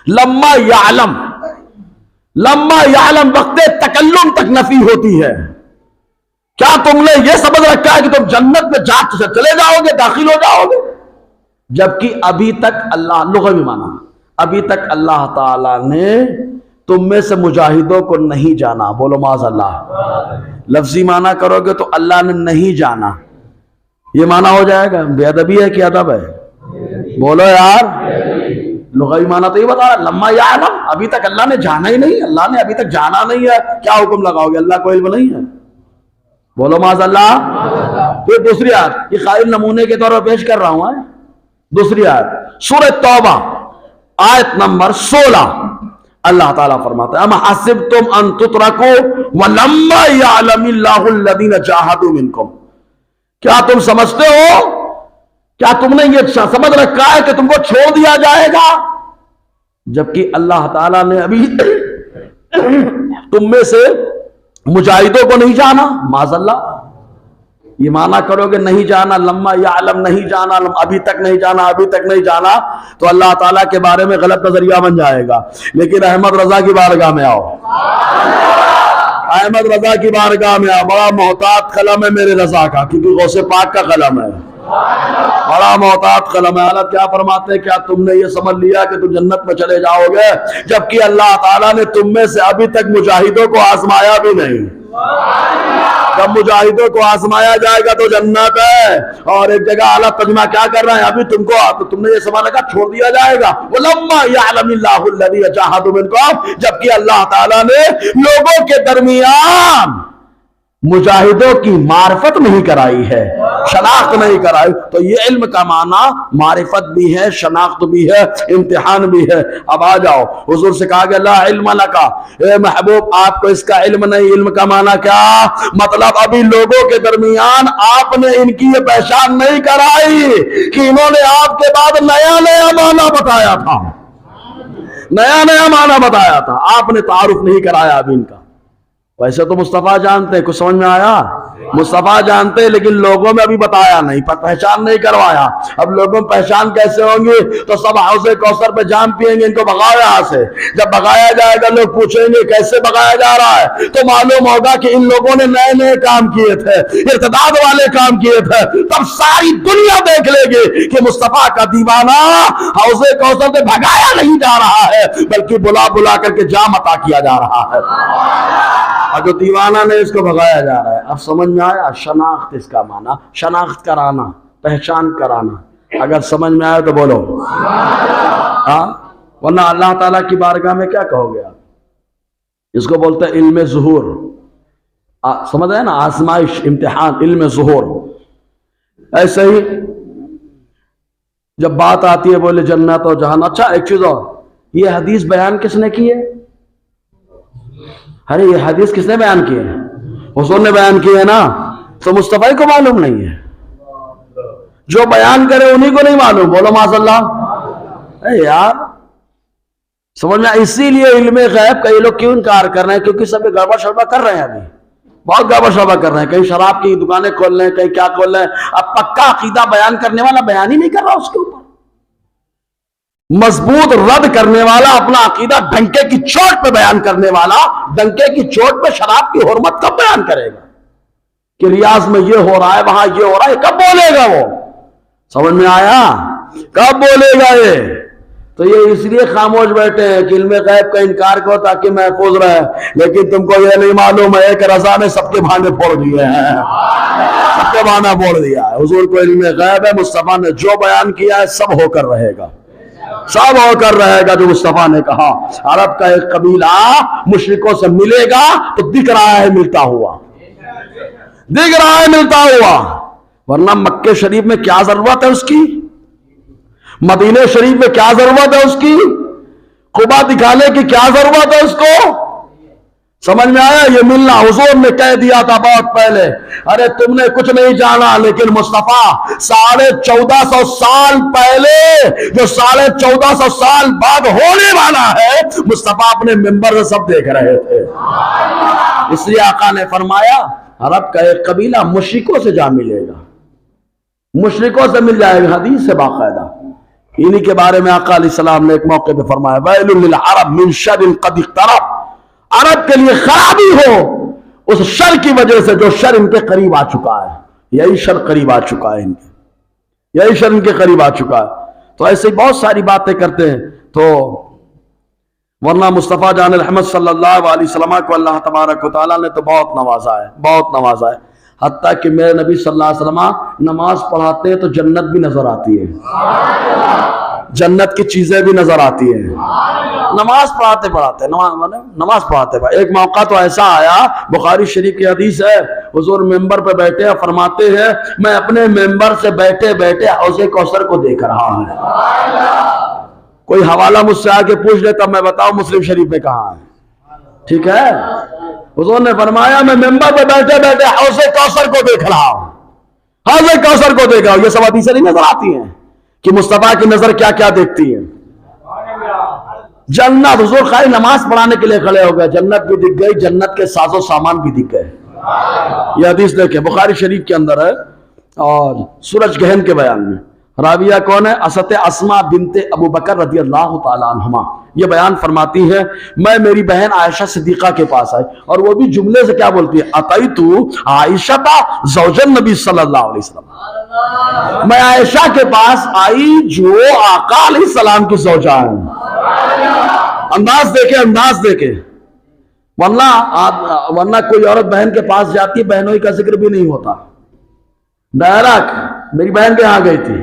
لما یعلم وقت تکلم تک نفی ہوتی ہے۔ کیا تم نے یہ سمجھ رکھا ہے کہ تم جنت میں چلے جاؤ گے، داخل ہو جاؤ گے؟ جبکہ ابھی تک اللہ، لغوی معنی، ابھی تک اللہ تعالیٰ نے تم میں سے مجاہدوں کو نہیں جانا، بولو معاذ اللہ۔ لفظی معنی کرو گے تو اللہ نے نہیں جانا، یہ معنی ہو جائے گا، بے ادبی ہے کہ ادب ہے؟ بولو یار، لغوی معنی تو یہ بتا رہا لما یعلم، ابھی تک اللہ نے جانا ہی نہیں، اللہ نے ابھی تک جانا نہیں ہے، کیا حکم لگاؤ گے؟ اللہ کو علم نہیں ہے؟ بولو معاذ اللہ۔ پھر دوسری آیت، یہ قائل نمونے کے طور پر پیش کر رہا ہوں، دوسری آیت سورہ توبہ آیت نمبر 16، اللہ تعالیٰ فرماتا ہے ام حسبتم ان تترکوا ولما یعلم اللہ الذین جاہدوا منکم، کیا تم سمجھتے ہو، کیا تم نے یہ سمجھ رکھا ہے کہ تم کو چھوڑ دیا جائے گا جبکہ اللہ تعالیٰ نے ابھی تم میں سے مجاہدوں کو نہیں جانا؟ معاذ اللہ، یہ معنی کرو گے نہیں جانا، لما یعلم نہیں جانا، ابھی تک نہیں جانا، ابھی تک نہیں جانا، تو اللہ تعالیٰ کے بارے میں غلط نظریہ بن جائے گا۔ لیکن احمد رضا کی بارگاہ میں آؤ، احمد رضا کی بارگاہ میں آؤ، بڑا محتاط قلم ہے میرے رضا کا، کیونکہ غوث پاک کا قلم ہے، بڑا محتاط قلم ہے۔ حالت کیا فرماتے ہیں، کیا تم نے یہ سمجھ لیا کہ تم جنت میں چلے جاؤ گے جبکہ اللہ تعالیٰ نے تم میں سے ابھی تک مجاہدوں کو آزمایا بھی نہیں؟ جب مجاہدوں کو آزمایا جائے گا تو جنت ہے۔ اور ایک جگہ اعلیٰ ترجمہ کیا کر رہا ہے، ابھی تم نے یہ سمجھ رکھا چھوڑ دیا جائے گا، وَلَمَّا يَعْلَمِ اللَّهُ الَّذِينَ جَاهَدُوا مِنكُمْ، جبکہ اللہ تعالیٰ نے لوگوں کے درمیان مجاہدوں کی معرفت نہیں کرائی ہے، شناخت نہیں کرائی۔ تو یہ علم کا معنی معرفت بھی ہے، شناخت بھی ہے، امتحان بھی ہے۔ اب آ جاؤ، حضور سے کہا گیا لا علم لکا، اے محبوب آپ کو اس کا علم نہیں۔ علم کا معنی کیا؟ مطلب ابھی لوگوں کے درمیان آپ نے ان کی یہ پہچان نہیں کرائی کہ انہوں نے آپ کے بعد نیا معنی بتایا تھا، نیا معنی بتایا تھا، آپ نے تعارف نہیں کرایا ابھی ان کا۔ ویسے تو مصطفیٰ جانتے ہیں، کچھ سمجھ میں آیا؟ مصطفیٰ جانتے لیکن لوگوں میں ابھی بتایا نہیں، پہچان نہیں کروایا. اب لوگوں پہچان کیسے ہوں گی؟ تو سب حوض کوثر پہ جام پیئیں گے، ان کو بھگاؤ یہاں سے. جب بھگایا جائے گا لوگ پوچھیں گے کیسے بھگایا جا رہا ہے، تو معلوم ہوگا کہ ان لوگوں نے نئے نئے کام کیے تھے، ارتداد والے کام کیے تھے. تب ساری دنیا دیکھ لے گی کہ مصطفیٰ کا دیوانہ حوض کوثر سے بھگایا نہیں جا رہا ہے بلکہ بلا بلا کر کے جام عطا کیا جا رہا ہے، اور جو دیوانہ نے اس کو بھگایا جا رہا ہے. اب سمجھ میں آیا؟ شناخت اس کا معنی شناخت کرانا، پہچان کرانا. اگر سمجھ میں آیا تو بولو ہاں، ورنہ اللہ تعالیٰ کی بارگاہ میں کیا کہو گے آپ؟ اس کو بولتے ہیں علم ظہور. سمجھ آئے نا، آزمائش، امتحان، علم ظہور. ایسے ہی جب بات آتی ہے بولے جنت اور جہنم. اچھا ایک چیز اور، یہ حدیث بیان کس نے کی ہے؟ ارے یہ حدیث کس نے بیان کی ہے؟ حضور نے بیان کی ہے نا. تو مصطفیٰ کو معلوم نہیں ہے؟ جو بیان کرے انہی کو نہیں معلوم. بولو معاذ اللہ. اے یار سمجھ میں. اسی لیے علم غیب کئی لوگ کیوں انکار کر رہے ہیں؟ کیونکہ سب گڑبڑ شڑبڑ کر رہے ہیں، ابھی بہت گڑبڑ شڑبڑ کر رہے ہیں. کہیں شراب کی دکانیں کھول رہے ہیں، کہیں کیا کھول رہے ہیں. اب پکا عقیدہ بیان کرنے والا بیان ہی نہیں کر رہا، اس کے اوپر مضبوط رد کرنے والا، اپنا عقیدہ ڈنکے کی چوٹ پہ بیان کرنے والا ڈنکے کی چوٹ پہ شراب کی حرمت کب بیان کرے گا کہ ریاض میں یہ ہو رہا ہے، وہاں یہ ہو رہا ہے؟ کب بولے گا وہ؟ سمجھ میں آیا؟ کب بولے گا یہ؟ تو یہ اس لیے خاموش بیٹھے ہیں کہ علم غیب کا انکار کرو تاکہ محفوظ رہے. لیکن تم کو یہ نہیں معلوم ہے کہ رضا نے سب کے بہانے پھوڑ دیے ہیں، سب کے بہانا پھوڑ دیا ہے. حضور کو علم غیب ہے، مصطفیٰ نے جو بیان کیا ہے سب ہو کر رہے گا، سب ہو کر رہے گا جو مصطفیٰ نے کہا. عرب کا ایک قبیلہ مشرکوں سے ملے گا تو دکھ رہا ہے ملتا ہوا، دکھ رہا ہے ملتا ہوا. ورنہ مکہ شریف میں کیا ضرورت ہے اس کی؟ مدینہ شریف میں کیا ضرورت ہے اس کی؟ قبا دکھانے کی کیا ضرورت ہے اس کو؟ سمجھ میں آیا؟ یہ ملنا حضور نے کہہ دیا تھا بہت پہلے. ارے تم نے کچھ نہیں جانا، لیکن مصطفیٰ 1450 سال پہلے جو 1450 سال بعد ہونے والا ہے، مصطفیٰ اپنے منبر سے سب دیکھ رہے تھے. اس لیے آقا نے فرمایا عرب کا ایک قبیلہ مشرکوں سے جا ملے گا، مشرکوں سے مل جائے گا. حدیث سے باقاعدہ انہی کے بارے میں آقا علیہ السلام نے ایک موقع پہ فرمایا وَيْلٌ لِلْعَرَبْ مِنْ شَرٍ قَدْ اقْتَرَبَ. عرب کے لیے خرابی ہو اس شر کی وجہ سے جو شر ان کے قریب آ چکا ہے. یہی شر قریب آ چکا ہے ان کے، یہی شر ان کے قریب آ چکا ہے. تو ایسے بہت ساری باتیں کرتے ہیں. تو ورنہ مصطفیٰ جان رحمت صلی اللہ علیہ وسلم کو اللہ تبارک و تعالیٰ نے تو بہت نوازا ہے، بہت نوازا ہے. حتیٰ کہ میرے نبی صلی اللہ علیہ وسلم نماز پڑھاتے ہیں تو جنت بھی نظر آتی ہے، جنت کی چیزیں بھی نظر آتی ہیں. نماز پڑھاتے نماز پڑھاتے. ایک موقع تو ایسا آیا، بخاری شریف کی حدیث ہے، حضور ممبر پہ بیٹھے ہیں، فرماتے ہیں میں اپنے ممبر سے بیٹھے بیٹھے حوض کوثر کو دیکھ رہا ہوں. کوئی حوالہ مجھ سے آگے پوچھ لے تب میں بتاؤں مسلم شریف میں کہاں ہے. ٹھیک ہے؟ حضور نے فرمایا میں ممبر پہ بیٹھے بیٹھے حوض کوثر کو دیکھ رہا ہوں، حوض کوثر کو دیکھ رہا ہوں. یہ سب حدیثیں نہیں نظر آتی ہیں کہ مصطفیٰ کی نظر کیا کیا دیکھتی ہے. جنت، حضور خالی نماز پڑھانے کے لیے کھڑے ہو گئے، جنت بھی دکھ گئی، جنت کے ساز و سامان بھی دکھ گئے. یہ حدیث دیکھیں بخاری شریف کے اندر ہے. اور سورج گہن کے بیان میں راویہ کون ہے؟ حضرت اسماء بنت ابو بکر رضی اللہ تعالی عنہما. یہ بیان فرماتی ہے میں میری بہن عائشہ صدیقہ کے پاس آئی، اور وہ بھی جملے سے کیا بولتی ہے؟ اتیتو عائشہ زوج النبی صلی اللہ علیہ وسلم. میں عائشہ کے پاس آئی جو آقا علیہ السلام کی زوجہ ہیں. انداز دیکھے، انداز دیکھے. ورنہ کوئی عورت بہن کے پاس جاتی، بہنوئی کا ذکر بھی نہیں ہوتا، ڈائریکٹ میری بہن کے یہاں گئی تھی.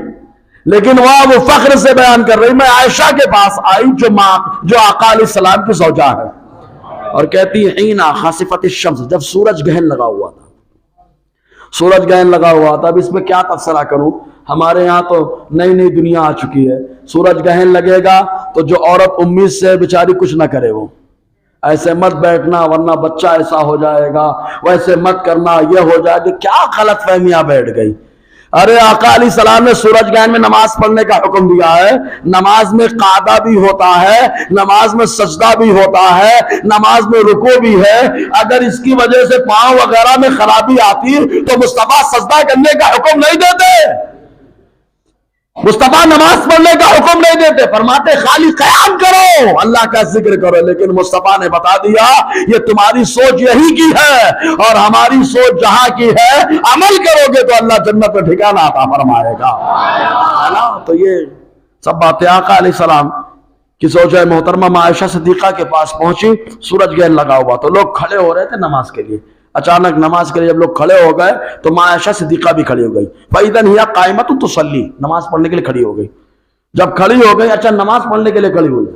لیکن وہ فخر سے بیان کر رہی میں عائشہ کے پاس آئی جو آقا علیہ السلام کی زوجہ ہے. اور کہتی حین خاسفت الشمس، جب سورج گہن لگا ہوا تھا، سورج گہن لگا ہوا تھا. اب اس میں کیا تبصرہ کروں، ہمارے یہاں تو نئی نئی دنیا آ چکی ہے. سورج گہن لگے گا تو جو عورت امید سے بیچاری کچھ نہ کرے، وہ ایسے مت بیٹھنا ورنہ بچہ ایسا ہو جائے گا، ویسے مت کرنا یہ ہو جائے گا. کیا غلط فہمیاں بیٹھ گئی. ارے آقا علیہ السلام نے سورج گہن میں نماز پڑھنے کا حکم دیا ہے. نماز میں قعدہ بھی ہوتا ہے, نماز میں سجدہ بھی ہوتا ہے, نماز میں رکوع بھی ہے. اگر اس کی وجہ سے پاؤں وغیرہ میں خرابی آتی تو مصطفیٰ سجدہ کرنے کا حکم نہیں دیتے, مصطفیٰ نماز پڑھنے کا حکم نہیں دیتے. فرماتے خالی قیام کرو, اللہ کا ذکر کرو. لیکن مصطفیٰ نے بتا دیا یہ تمہاری سوچ یہی کی ہے اور ہماری سوچ جہاں کی ہے, عمل کرو گے تو اللہ جنت میں ٹھکانہ عطا فرمائے گا. تو یہ سب باتیں آقا علیہ السلام کی سوچ ہے. محترمہ عائشہ صدیقہ کے پاس پہنچی, سورج گہن لگا ہوا, تو لوگ کھڑے ہو رہے تھے نماز کے لیے. اچانک نماز کے لیے جب لوگ کھڑے ہو گئے تو عائشہ صدیقہ بھی کھڑی ہو گئی. فَإِذًا هِيَ قَائِمَةٌ تُصَلِّي, نماز پڑھنے کے لیے کھڑی ہو گئی. جب کھڑی ہو گئی, اچھا نماز پڑھنے کے لیے کھڑی ہوئی,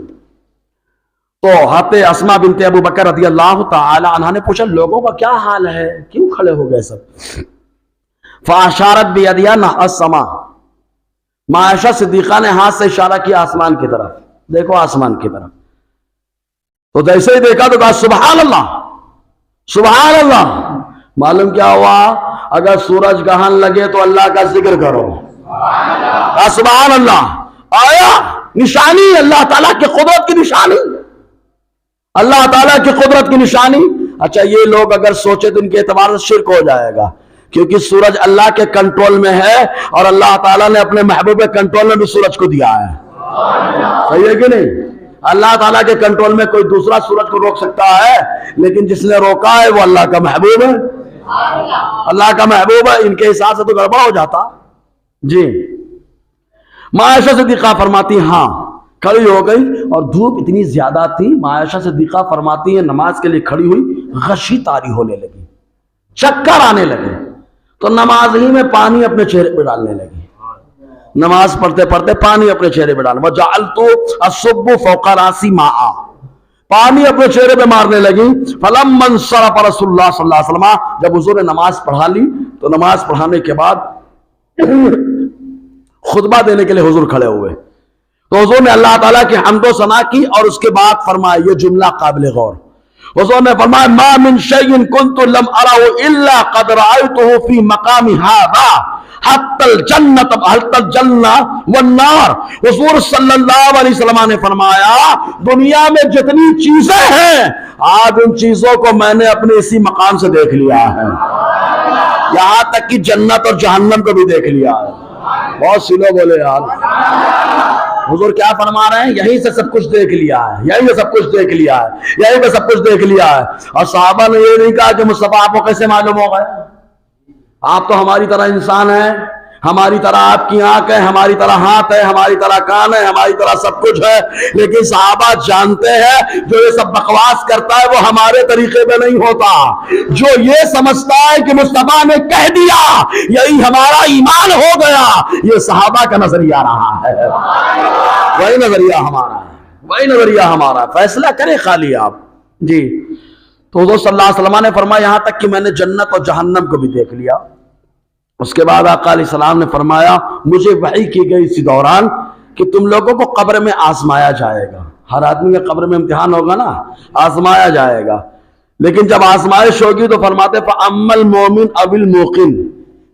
تو حضرت اسماء بنت ابو بکر رضی اللہ تعالی عنہ نے پوچھا لوگوں کا کیا حال ہے, کیوں کھڑے ہو گئے سب؟ فَأَشَارَتْ بِيَدِهَا نَحْوَ السَّمَاءِ, عائشہ صدیقہ نے ہاتھ سے اشارہ کیا آسمان کی طرف, دیکھو آسمان کی طرف. تو جیسے ہی دیکھا تو کہا سبحان اللہ سبحان اللہ. معلوم کیا ہوا, اگر سورج گہن لگے تو اللہ کا ذکر کرو. سبحان اللہ. آیا نشانی اللہ تعالیٰ کی قدرت کی نشانی, اللہ تعالیٰ کی قدرت کی نشانی. اچھا یہ لوگ اگر سوچے تو ان کے اعتبار سے شرک ہو جائے گا, کیونکہ سورج اللہ کے کنٹرول میں ہے اور اللہ تعالیٰ نے اپنے محبوب کے کنٹرول میں بھی سورج کو دیا ہے. صحیح ہے کہ نہیں؟ اللہ تعالیٰ کے کنٹرول میں کوئی دوسرا سورج کو روک سکتا ہے, لیکن جس نے روکا ہے وہ اللہ کا محبوب ہے, اللہ کا محبوب ہے. ان کے حساب سے تو گڑبڑ ہو جاتا. جی عائشہ صدیقہ فرماتی ہاں کھڑی ہو گئی, اور دھوپ اتنی زیادہ تھی. عائشہ صدیقہ فرماتی ہیں نماز کے لیے کھڑی ہوئی, غشی طاری ہونے لگی, چکر آنے لگے, تو نماز ہی میں پانی اپنے چہرے پہ ڈالنے لگی. نماز پڑھتے پڑھتے پانی اپنے چہرے پہ ڈالنا. وَجَعَلْتُ أَصُبُّ فَوْقَ رَأْسِي مَاءً, پانی اپنے چہرے پہ مارنے لگی. فَلَمَّا انصَرَفَ رَسُولُ اللَّهِ صلی اللہ علیہ وسلم, جب حضور نے نماز پڑھا لی تو نماز پڑھانے کے بعد خطبہ دینے کے لیے حضور کھڑے ہوئے, تو حضور نے اللہ تعالیٰ کی حمد و ثنا کی اور اس کے بعد فرمایا یہ جملہ قابل غور. حضور نے فرمایا ما من شيء كنت لم ارى الا قد رايته في مقام هذا حتى الجنة والنار. حضور صلی اللہ علیہ وسلم نے فرمایا دنیا میں جتنی چیزیں ہیں آج ان چیزوں کو میں نے اپنے اسی مقام سے دیکھ لیا ہے, یہاں تک کہ جنت اور جہنم کو بھی دیکھ لیا ہے. بہت سی لوگ بولے یار حضور کیا فرما رہے ہیں, یہیں سے سب کچھ دیکھ لیا ہے, یہیں سے سب کچھ دیکھ لیا ہے, یہیں پہ سب کچھ دیکھ لیا ہے. اور صحابہ نے یہ نہیں کہا کہ مصطفیٰ آپ کو کیسے معلوم ہو گئے, آپ تو ہماری طرح انسان ہیں, ہماری طرح آپ کی آنکھ ہے, ہماری طرح ہاتھ ہے, ہماری طرح کان ہے, ہماری طرح سب کچھ ہے. لیکن صحابہ جانتے ہیں جو یہ سب بکواس کرتا ہے وہ ہمارے طریقے پہ نہیں ہوتا. جو یہ سمجھتا ہے کہ مصطفیٰ نے کہہ دیا یہی ہمارا ایمان ہو گیا, یہ صحابہ کا نظریہ رہا ہے, وہی نظریہ ہمارا ہے, وہی نظریہ ہمارا. فیصلہ کرے خالی آپ. جی تو حضور صلی اللہ علیہ وسلم نے فرمایا یہاں تک کہ میں نے جنت اور جہنم کو بھی دیکھ لیا. اس کے بعد آقا علیہ السلام نے فرمایا مجھے وحی کی گئی اسی دوران کہ تم لوگوں کو قبر میں آزمایا جائے گا. ہر آدمی کے قبر میں امتحان ہوگا نا, آزمایا جائے گا. لیکن جب آزمائش ہوگی تو فرماتے فَأَمَّا الْمُؤْمِنُ أَوِ الْمُوقِنُ,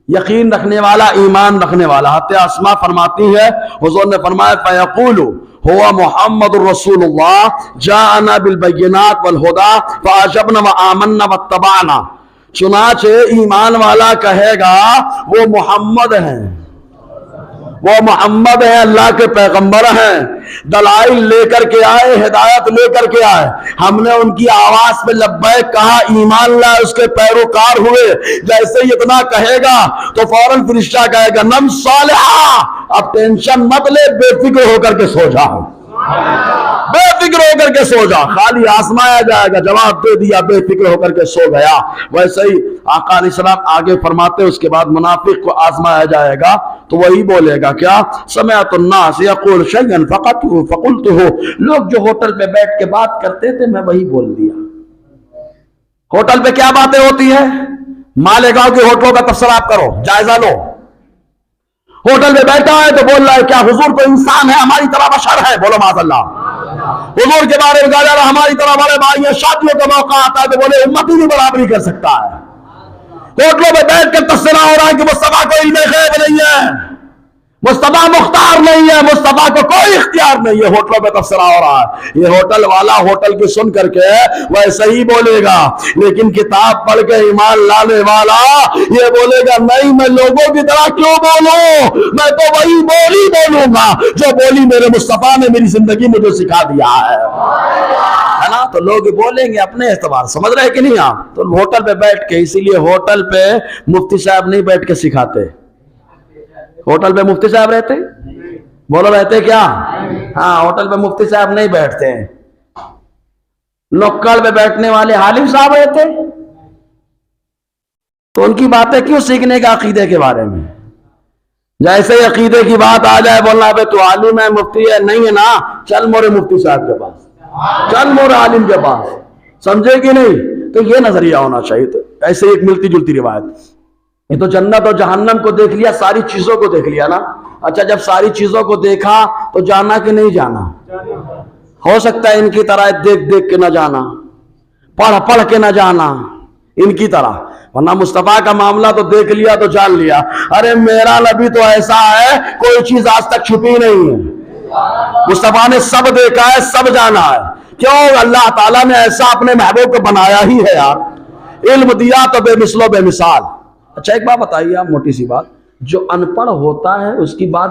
یقین رکھنے والا, ایمان رکھنے والا. حضرت اسماء فرماتی ہے حضور نے فرمایا فَيَقُولُ هو محمد رسول اللہ جاءنا بالبینات والہدى فاجبنا وآمنا واتبعنا. چنانچہ ایمان والا کہے گا وہ محمد ہیں, وہ محمد ہیں, اللہ کے پیغمبر ہیں, دلائل لے کر کے آئے, ہدایت لے کر کے آئے. ہم نے ان کی آواز پہ لبیک کہا, ایمان لائے, اس کے پیروکار ہوئے. جیسے ہی اتنا کہے گا تو فوراً فرشتہ کہے گا نم صالحا, اب ٹینشن مت لے, بے فکر ہو کر کے سو جاؤ, بے فکر ہو کر کے سو جا. خالی آزمایا جائے گا, جواب دے دیا, بے فکر ہو کر کے سو گیا. ویسے ہی آقا علیہ السلام آگے فرماتے اس کے بعد منافق کو آزمایا جائے گا تو وہی بولے گا کیا سمعت الناس یقول شیئا فقلته. لوگ جو ہوٹل پہ بیٹھ کے بات کرتے تھے میں وہی بول دیا. ہوٹل پہ کیا باتیں ہوتی ہیں, مالیگاؤں کے ہوٹلوں کا تبصرہ آپ کرو, جائزہ لو. ہوٹل میں بیٹھا ہے تو بول رہا ہے کیا حضور کو انسان ہے ہماری طرح بشر ہے, بولو معاذ اللہ. حضور کے بارے میں کہا جا رہا ہماری طرح بڑے بھائی ہیں, شادیوں کا موقع آتا ہے تو بولے امتی بھی برابری کر سکتا ہے. ہوٹلوں میں بیٹھ کر تذکرہ ہو رہا ہے کہ مصطفیٰ کو علم غیب نہیں ہے، مصطفیٰ مختار نہیں ہے، مصطفیٰ کو کوئی اختیار نہیں ہے، ہوٹلوں میں تبصرہ ہو رہا ہے۔ یہ ہوٹل والا ہوٹل کی سن کر کے ویسے ہی بولے گا، لیکن کتاب پڑھ کے ایمان لانے والا یہ بولے گا نہیں، میں لوگوں کی طرح کیوں بولوں، میں تو وہی بولی بولوں گا جو بولی میرے مصطفیٰ نے میری زندگی مجھے سکھا دیا ہے نا۔ تو لوگ بولیں گے اپنے اعتبار، سمجھ رہے کہ نہیں آپ؟ تو ہوٹل پہ بیٹھ کے، اسی لیے ہوٹل پہ مفتی صاحب نہیں بیٹھ کے سکھاتے۔ ہوٹل پہ مفتی صاحب رہتے؟ بولو رہتے کیا؟ ہاں، ہوٹل پہ مفتی صاحب نہیں بیٹھتے ہیں، نکڑ پہ بیٹھنے والے حالم صاحب رہتے۔ تو ان کی باتیں کیوں سیکھنے کا عقیدے کے بارے میں؟ جیسے ہی عقیدے کی بات آ جائے بولنا بے تو عالم ہے، مفتی ہے، نہیں ہے نا، چل مورے مفتی صاحب کے پاس، چل مورے عالم کے پاس، سمجھے کہ نہیں؟ تو یہ نظریہ ہونا چاہیے۔ تو ایسے ایک ملتی جلتی روایت، یہ تو جنت اور جہنم کو دیکھ لیا، ساری چیزوں کو دیکھ لیا نا۔ اچھا، جب ساری چیزوں کو دیکھا تو جانا کہ نہیں جانا؟ ہو سکتا ہے ان کی طرح دیکھ دیکھ کے نہ جانا، پڑھ پڑھ کے نہ جانا ان کی طرح، ورنہ مصطفیٰ کا معاملہ تو دیکھ لیا تو جان لیا۔ ارے میرا نبی تو ایسا ہے کوئی چیز آج تک چھپی نہیں ہے، مصطفیٰ نے سب دیکھا ہے، سب جانا ہے۔ کیوں؟ اللہ تعالیٰ نے ایسا اپنے محبوب کو بنایا ہی ہے یار، علم دیا تو بے مثل و بے مثال۔ اچھا ایک بات بتائیے آپ، موٹی سی بات، جو ان پڑھ ہوتا ہے اس کی بات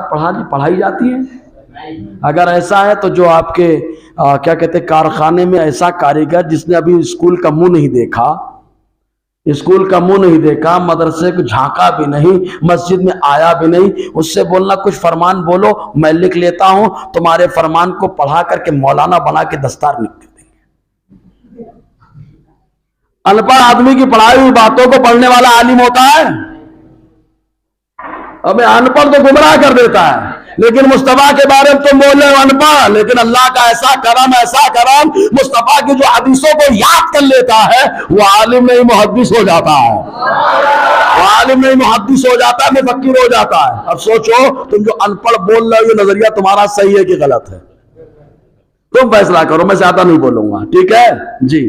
پڑھائی جاتی ہے؟ اگر ایسا ہے تو جو آپ کے کیا کہتے کارخانے میں ایسا کاریگر جس نے ابھی اسکول کا منہ نہیں دیکھا، اسکول کا منہ نہیں دیکھا، مدرسے کو جھانکا بھی نہیں، مسجد میں آیا بھی نہیں، اس سے بولنا کچھ فرمان بولو میں لکھ لیتا ہوں، تمہارے فرمان کو پڑھا کر کے مولانا بنا کے دستار لکھ دیں گے۔ ان پڑھ آدمی کی پڑھائی ہوئی باتوں کو پڑھنے والا عالم ہوتا ہے؟ ابھی ان پڑھ تو گمراہ کر دیتا ہے، لیکن مصطفیٰ کے بارے میں تم بول رہے ہو ان پڑھ، لیکن اللہ کا ایسا کرم مصطفیٰ کی جو حدیثوں کو یاد کر لیتا ہے وہ عالم نہیں محدث ہو جاتا ہے، وہ عالم نہیں محدث ہو جاتا ہے، مفکر ہو جاتا ہے۔ اب سوچو تم جو ان پڑھ بول رہے ہو یہ نظریہ تمہارا صحیح ہے کہ غلط ہے؟ تم فیصلہ کرو، میں زیادہ نہیں بولوں گا، ٹھیک ہے جی۔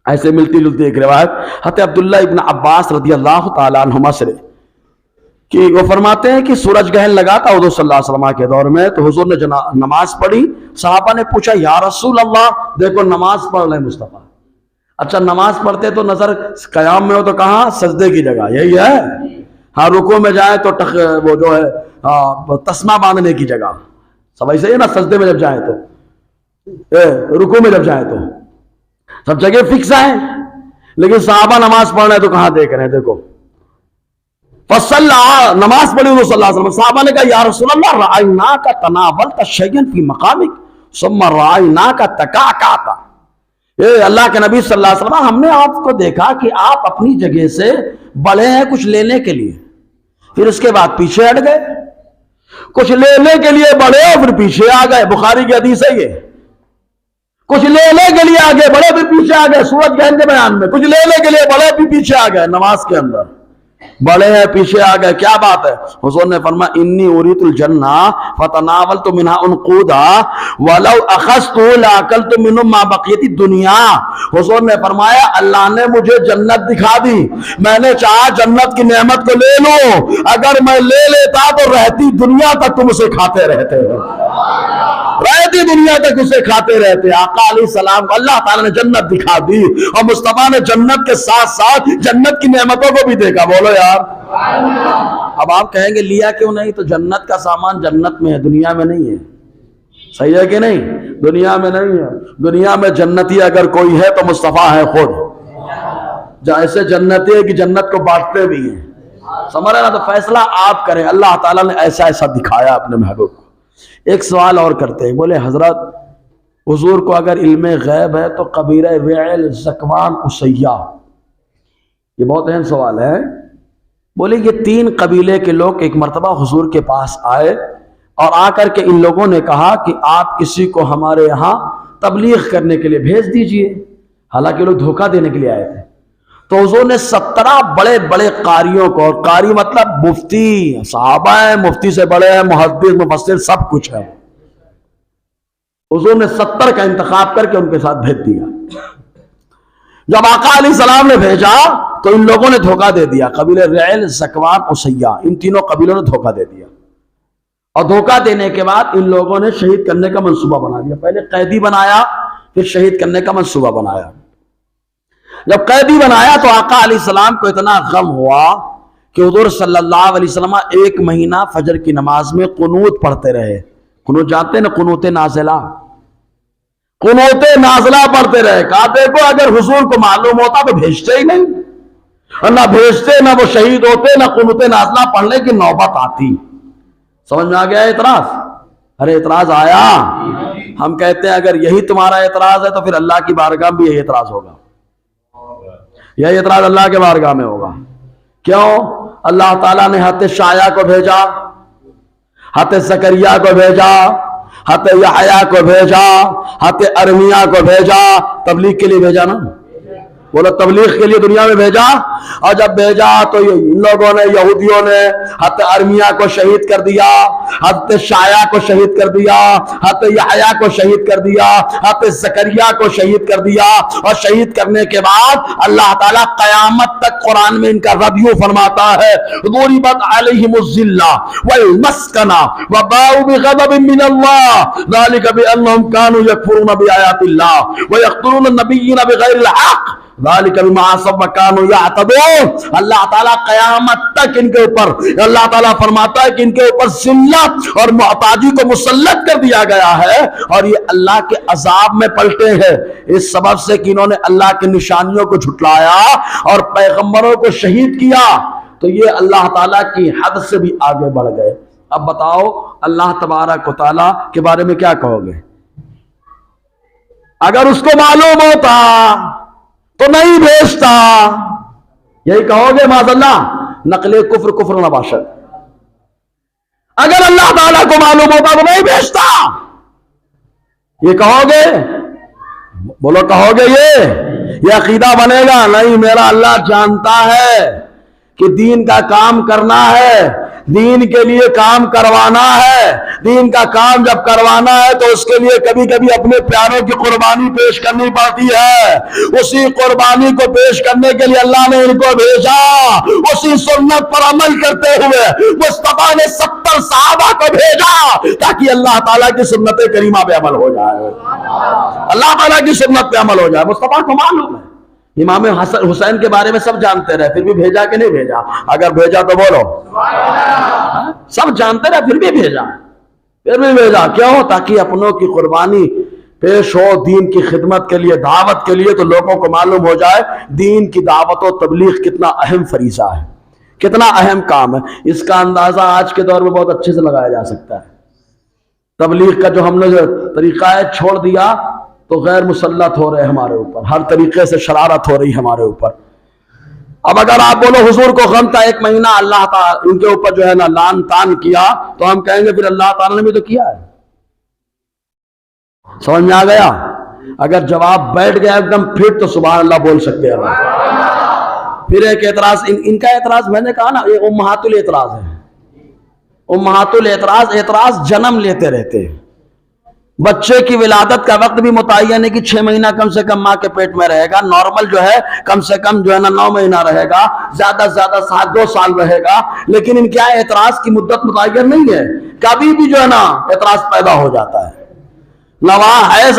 ایسے ملتی جلتی ایک روایت حضرت عبداللہ ابن عباس رضی اللہ تعالیٰ عنہما سے کہ وہ فرماتے ہیں کہ سورج گرہن لگا تھا حضور صلی اللہ علیہ وسلم کے دور میں، تو حضور نے نماز پڑھی، صحابہ نے پوچھا یا رسول اللہ دیکھو نماز پڑھ رہے مصطفیٰ۔ اچھا نماز پڑھتے تو نظر قیام میں ہو تو کہاں؟ سجدے کی جگہ، یہی ہے۔ ہاں رکوع میں جائیں تو وہ جو ہے تسمہ باندھنے کی جگہ، سب ایسے ہی ہے نا، سجدے میں جب جائیں تو، رکوع میں جب جائیں تو سب جگہ فکس ہے، لیکن صحابہ نماز پڑھ رہے ہیں تو کہاں دیکھ رہے ہیں؟ دیکھو فصلى، نماز پڑھی حضور صلی اللہ علیہ وسلم، صحابہ نے کہا یا رسول اللہ رأیناک تناولت شیئا فی مقامک ثم رأیناک تکعکعت، اے اللہ کے نبی صلی اللہ علیہ وسلم ہم نے آپ کو دیکھا کہ آپ اپنی جگہ سے بڑھے ہیں کچھ لینے کے لیے، پھر اس کے بعد پیچھے ہٹ گئے، کچھ لینے کے لیے بڑھے اور پھر پیچھے آ گئے، بخاری کی حدیث ہے یہ، کچھ لینے کے لیے آگے بڑھے پھر پیچھے آ گئے، سورج گرہن کے بیان میں کچھ لینے کے لیے بڑھے پھر پیچھے آ گئے، نماز کے اندر بڑے ہیں پیچھے آ گئے، کیا بات ہے؟ حضور نے فرمایا انی اریت الجنہ فتناولت منها انقودا ولو اخذت لاکلت منه ما بقیت الدنیا۔ حضور نے فرمایا اللہ نے مجھے جنت دکھا دی، میں نے چاہا جنت کی نعمت کو لے لوں، اگر میں لے لیتا تو رہتی دنیا تک تم اسے کھاتے رہتے ہو، رہتی دنیا تک اسے کھاتے رہتے۔ آقا علیہ السلام کو اللہ تعالیٰ نے جنت دکھا دی، اور مصطفیٰ نے جنت کے ساتھ ساتھ جنت کی نعمتوں کو بھی دیکھا، بولو یار۔ اب آپ کہیں گے لیا کیوں نہیں؟ تو جنت کا سامان جنت میں ہے، دنیا میں نہیں ہے، صحیح ہے کہ نہیں؟ دنیا میں نہیں ہے، دنیا میں جنتی اگر کوئی ہے تو مصطفیٰ ہے خود، جیسے جنتی ہے کہ جنت کو بانٹتے بھی ہیں، سمجھ رہے نا؟ تو فیصلہ آپ کریں، اللہ تعالیٰ نے ایسا ایسا دکھایا اپنے محبوب کو۔ ایک سوال اور کرتے ہیں، بولے حضرت حضور کو اگر علم غیب ہے تو قبیلہ رعل زکوان اسیہ، یہ بہت اہم سوال ہے۔ بولے یہ 3 قبیلے کے لوگ ایک مرتبہ حضور کے پاس آئے اور آ کر کے ان لوگوں نے کہا کہ آپ کسی کو ہمارے یہاں تبلیغ کرنے کے لیے بھیج دیجئے، حالانکہ لوگ دھوکہ دینے کے لیے آئے تھے۔ تو حضور نے 17 بڑے بڑے قاریوں کو، اور قاری مطلب مفتی، صحابہ ہیں، مفتی سے بڑے ہیں، محدث مفسر سب کچھ ہے، حضور نے 70 کا انتخاب کر کے ان کے ساتھ بھیج دیا۔ جب آقا علیہ السلام نے بھیجا تو ان لوگوں نے دھوکہ دے دیا، قبیلہ رعیل، ذکوان، اسیہ، ان تینوں قبیلوں نے دھوکہ دے دیا، اور دھوکہ دینے کے بعد ان لوگوں نے شہید کرنے کا منصوبہ بنا دیا۔ پہلے قیدی بنایا، پھر شہید کرنے کا منصوبہ بنایا۔ جب قیدی بنایا تو آقا علیہ السلام کو اتنا غم ہوا کہ حضور صلی اللہ علیہ وسلم 1 مہینہ فجر کی نماز میں قنوت پڑھتے رہے۔ قنوت جانتے ہیں نا، قنوت نازلہ، قنوت نازلہ پڑھتے رہے۔ کہا دیکھو اگر حضور کو معلوم ہوتا تو بھیجتے ہی نہیں، اور نہ بھیجتے، نہ وہ شہید ہوتے، نہ قنوت نازلہ پڑھنے کی نوبت آتی۔ سمجھ میں آ گیا اعتراض؟ ارے اعتراض آیا؟ ہم کہتے ہیں اگر یہی تمہارا اعتراض ہے تو پھر اللہ کی بارگاہ میں یہی اعتراض ہوگا، یہی اعتراض اللہ کے بارگاہ میں ہوگا۔ کیوں؟ اللہ تعالیٰ نے حضرت شعیہ کو بھیجا، حضرت زکریا کو بھیجا، حضرت یحییٰ کو بھیجا، حضرت ارمیہ کو بھیجا، تبلیغ کے لیے بھیجا نا، بولو تبلیغ کے لیے دنیا میں بھیجا۔ اور جب بھیجا تو ان لوگوں نے، یہودیوں نے حضرت ارمیہ کو شہید کر دیا، حضرت شعیہ کو شہید کر دیا، حضرت یحییٰ کو شہید کر دیا، حضرت زکریا کو شہید کر دیا، اور شہید کرنے کے بعد اللہ تعالیٰ قیامت تک قرآن میں ان کا رد یوں فرماتا ہے، ضربت علیہم الذلہ والمسکنہ وباؤوا بغضب من اللہ ذلک بانہم کانوا یکفرون بآیات اللہ ویقتلون النبیین بغیر الحق ذالک بما عصوا وکانوا یعتدون۔ اللہ تعالیٰ قیامت تک ان کے اوپر، اللہ تعالیٰ فرماتا ہے کہ ان کے اوپر ذلت اور محتاجی کو مسلط کر دیا گیا ہے، اور یہ اللہ کے عذاب میں پلٹے ہیں اس سبب سے کہ انہوں نے اللہ کی نشانیوں کو جھٹلایا اور پیغمبروں کو شہید کیا، تو یہ اللہ تعالیٰ کی حد سے بھی آگے بڑھ گئے۔ اب بتاؤ اللہ تبارک و تعالیٰ کے بارے میں کیا کہو گے؟ اگر اس کو معلوم ہوتا تو نہیں بھیجتا، یہی کہو گے معاذ اللہ، نقل کفر کفر نہ باشد۔ اگر اللہ تعالیٰ کو معلوم ہوتا تو نہیں بھیجتا، یہ کہو گے؟ بولو کہو گے؟ یہ عقیدہ بنے گا؟ نہیں، میرا اللہ جانتا ہے کہ دین کا کام کرنا ہے، دین کے لیے کام کروانا ہے، دین کا کام جب کروانا ہے تو اس کے لیے کبھی کبھی اپنے پیاروں کی قربانی پیش کرنی پڑتی ہے۔ اسی قربانی کو پیش کرنے کے لیے اللہ نے ان کو بھیجا، اسی سنت پر عمل کرتے ہوئے مصطفیٰ نے 70 صحابہ کو بھیجا تاکہ اللہ تعالیٰ کی سنت کریمہ پہ عمل ہو جائے، اللہ تعالیٰ کی سنت پہ عمل ہو جائے۔ مصطفیٰ کو معلوم ہے، امام حسین کے بارے میں سب جانتے رہے، پھر بھی بھیجا کہ نہیں بھیجا؟ اگر بھیجا تو بولو سب جانتے رہے، پھر بھی بھیجا، پھر بھی بھیجا۔ کیوں؟ تاکہ اپنوں کی قربانی پیش ہو دین کی خدمت کے لیے، دعوت کے لیے، تو لوگوں کو معلوم ہو جائے دین کی دعوت و تبلیغ کتنا اہم فریضہ ہے، کتنا اہم کام ہے۔ اس کا اندازہ آج کے دور میں بہت اچھے سے لگایا جا سکتا ہے۔ تبلیغ کا جو ہم نے جو طریقہ ہے چھوڑ دیا تو غیر مسلط ہو رہے ہمارے اوپر، ہر طریقے سے شرارت ہو رہی ہمارے اوپر۔ اب اگر آپ بولو حضور کو غم تھا 1 مہینہ اللہ تعالیٰ ان کے اوپر جو ہے نا لان تان کیا، تو ہم کہیں گے پھر اللہ تعالیٰ نے بھی تو کیا ہے۔ سمجھ میں آ گیا؟ اگر جواب بیٹھ گیا ایک دم پھر تو سبحان اللہ بول سکتے ہیں۔ پھر ایک اعتراض، ان کا اعتراض میں نے کہا نا یہ امہات الاعتراض ہے۔ امہات الاعتراض، اعتراض جنم لیتے رہتے ہیں۔ بچے کی ولادت کا وقت بھی متعین ہے کہ 6 مہینہ کم سے کم ماں کے پیٹ میں رہے گا، نارمل جو ہے کم سے کم جو ہے نا 9 مہینہ رہے گا، زیادہ سے زیادہ 2 سال رہے گا، لیکن ان کیا اعتراض کی مدت متعین نہیں ہے، کبھی بھی جو ہے نا اعتراض پیدا ہو جاتا ہے۔ نہ وہاں حیض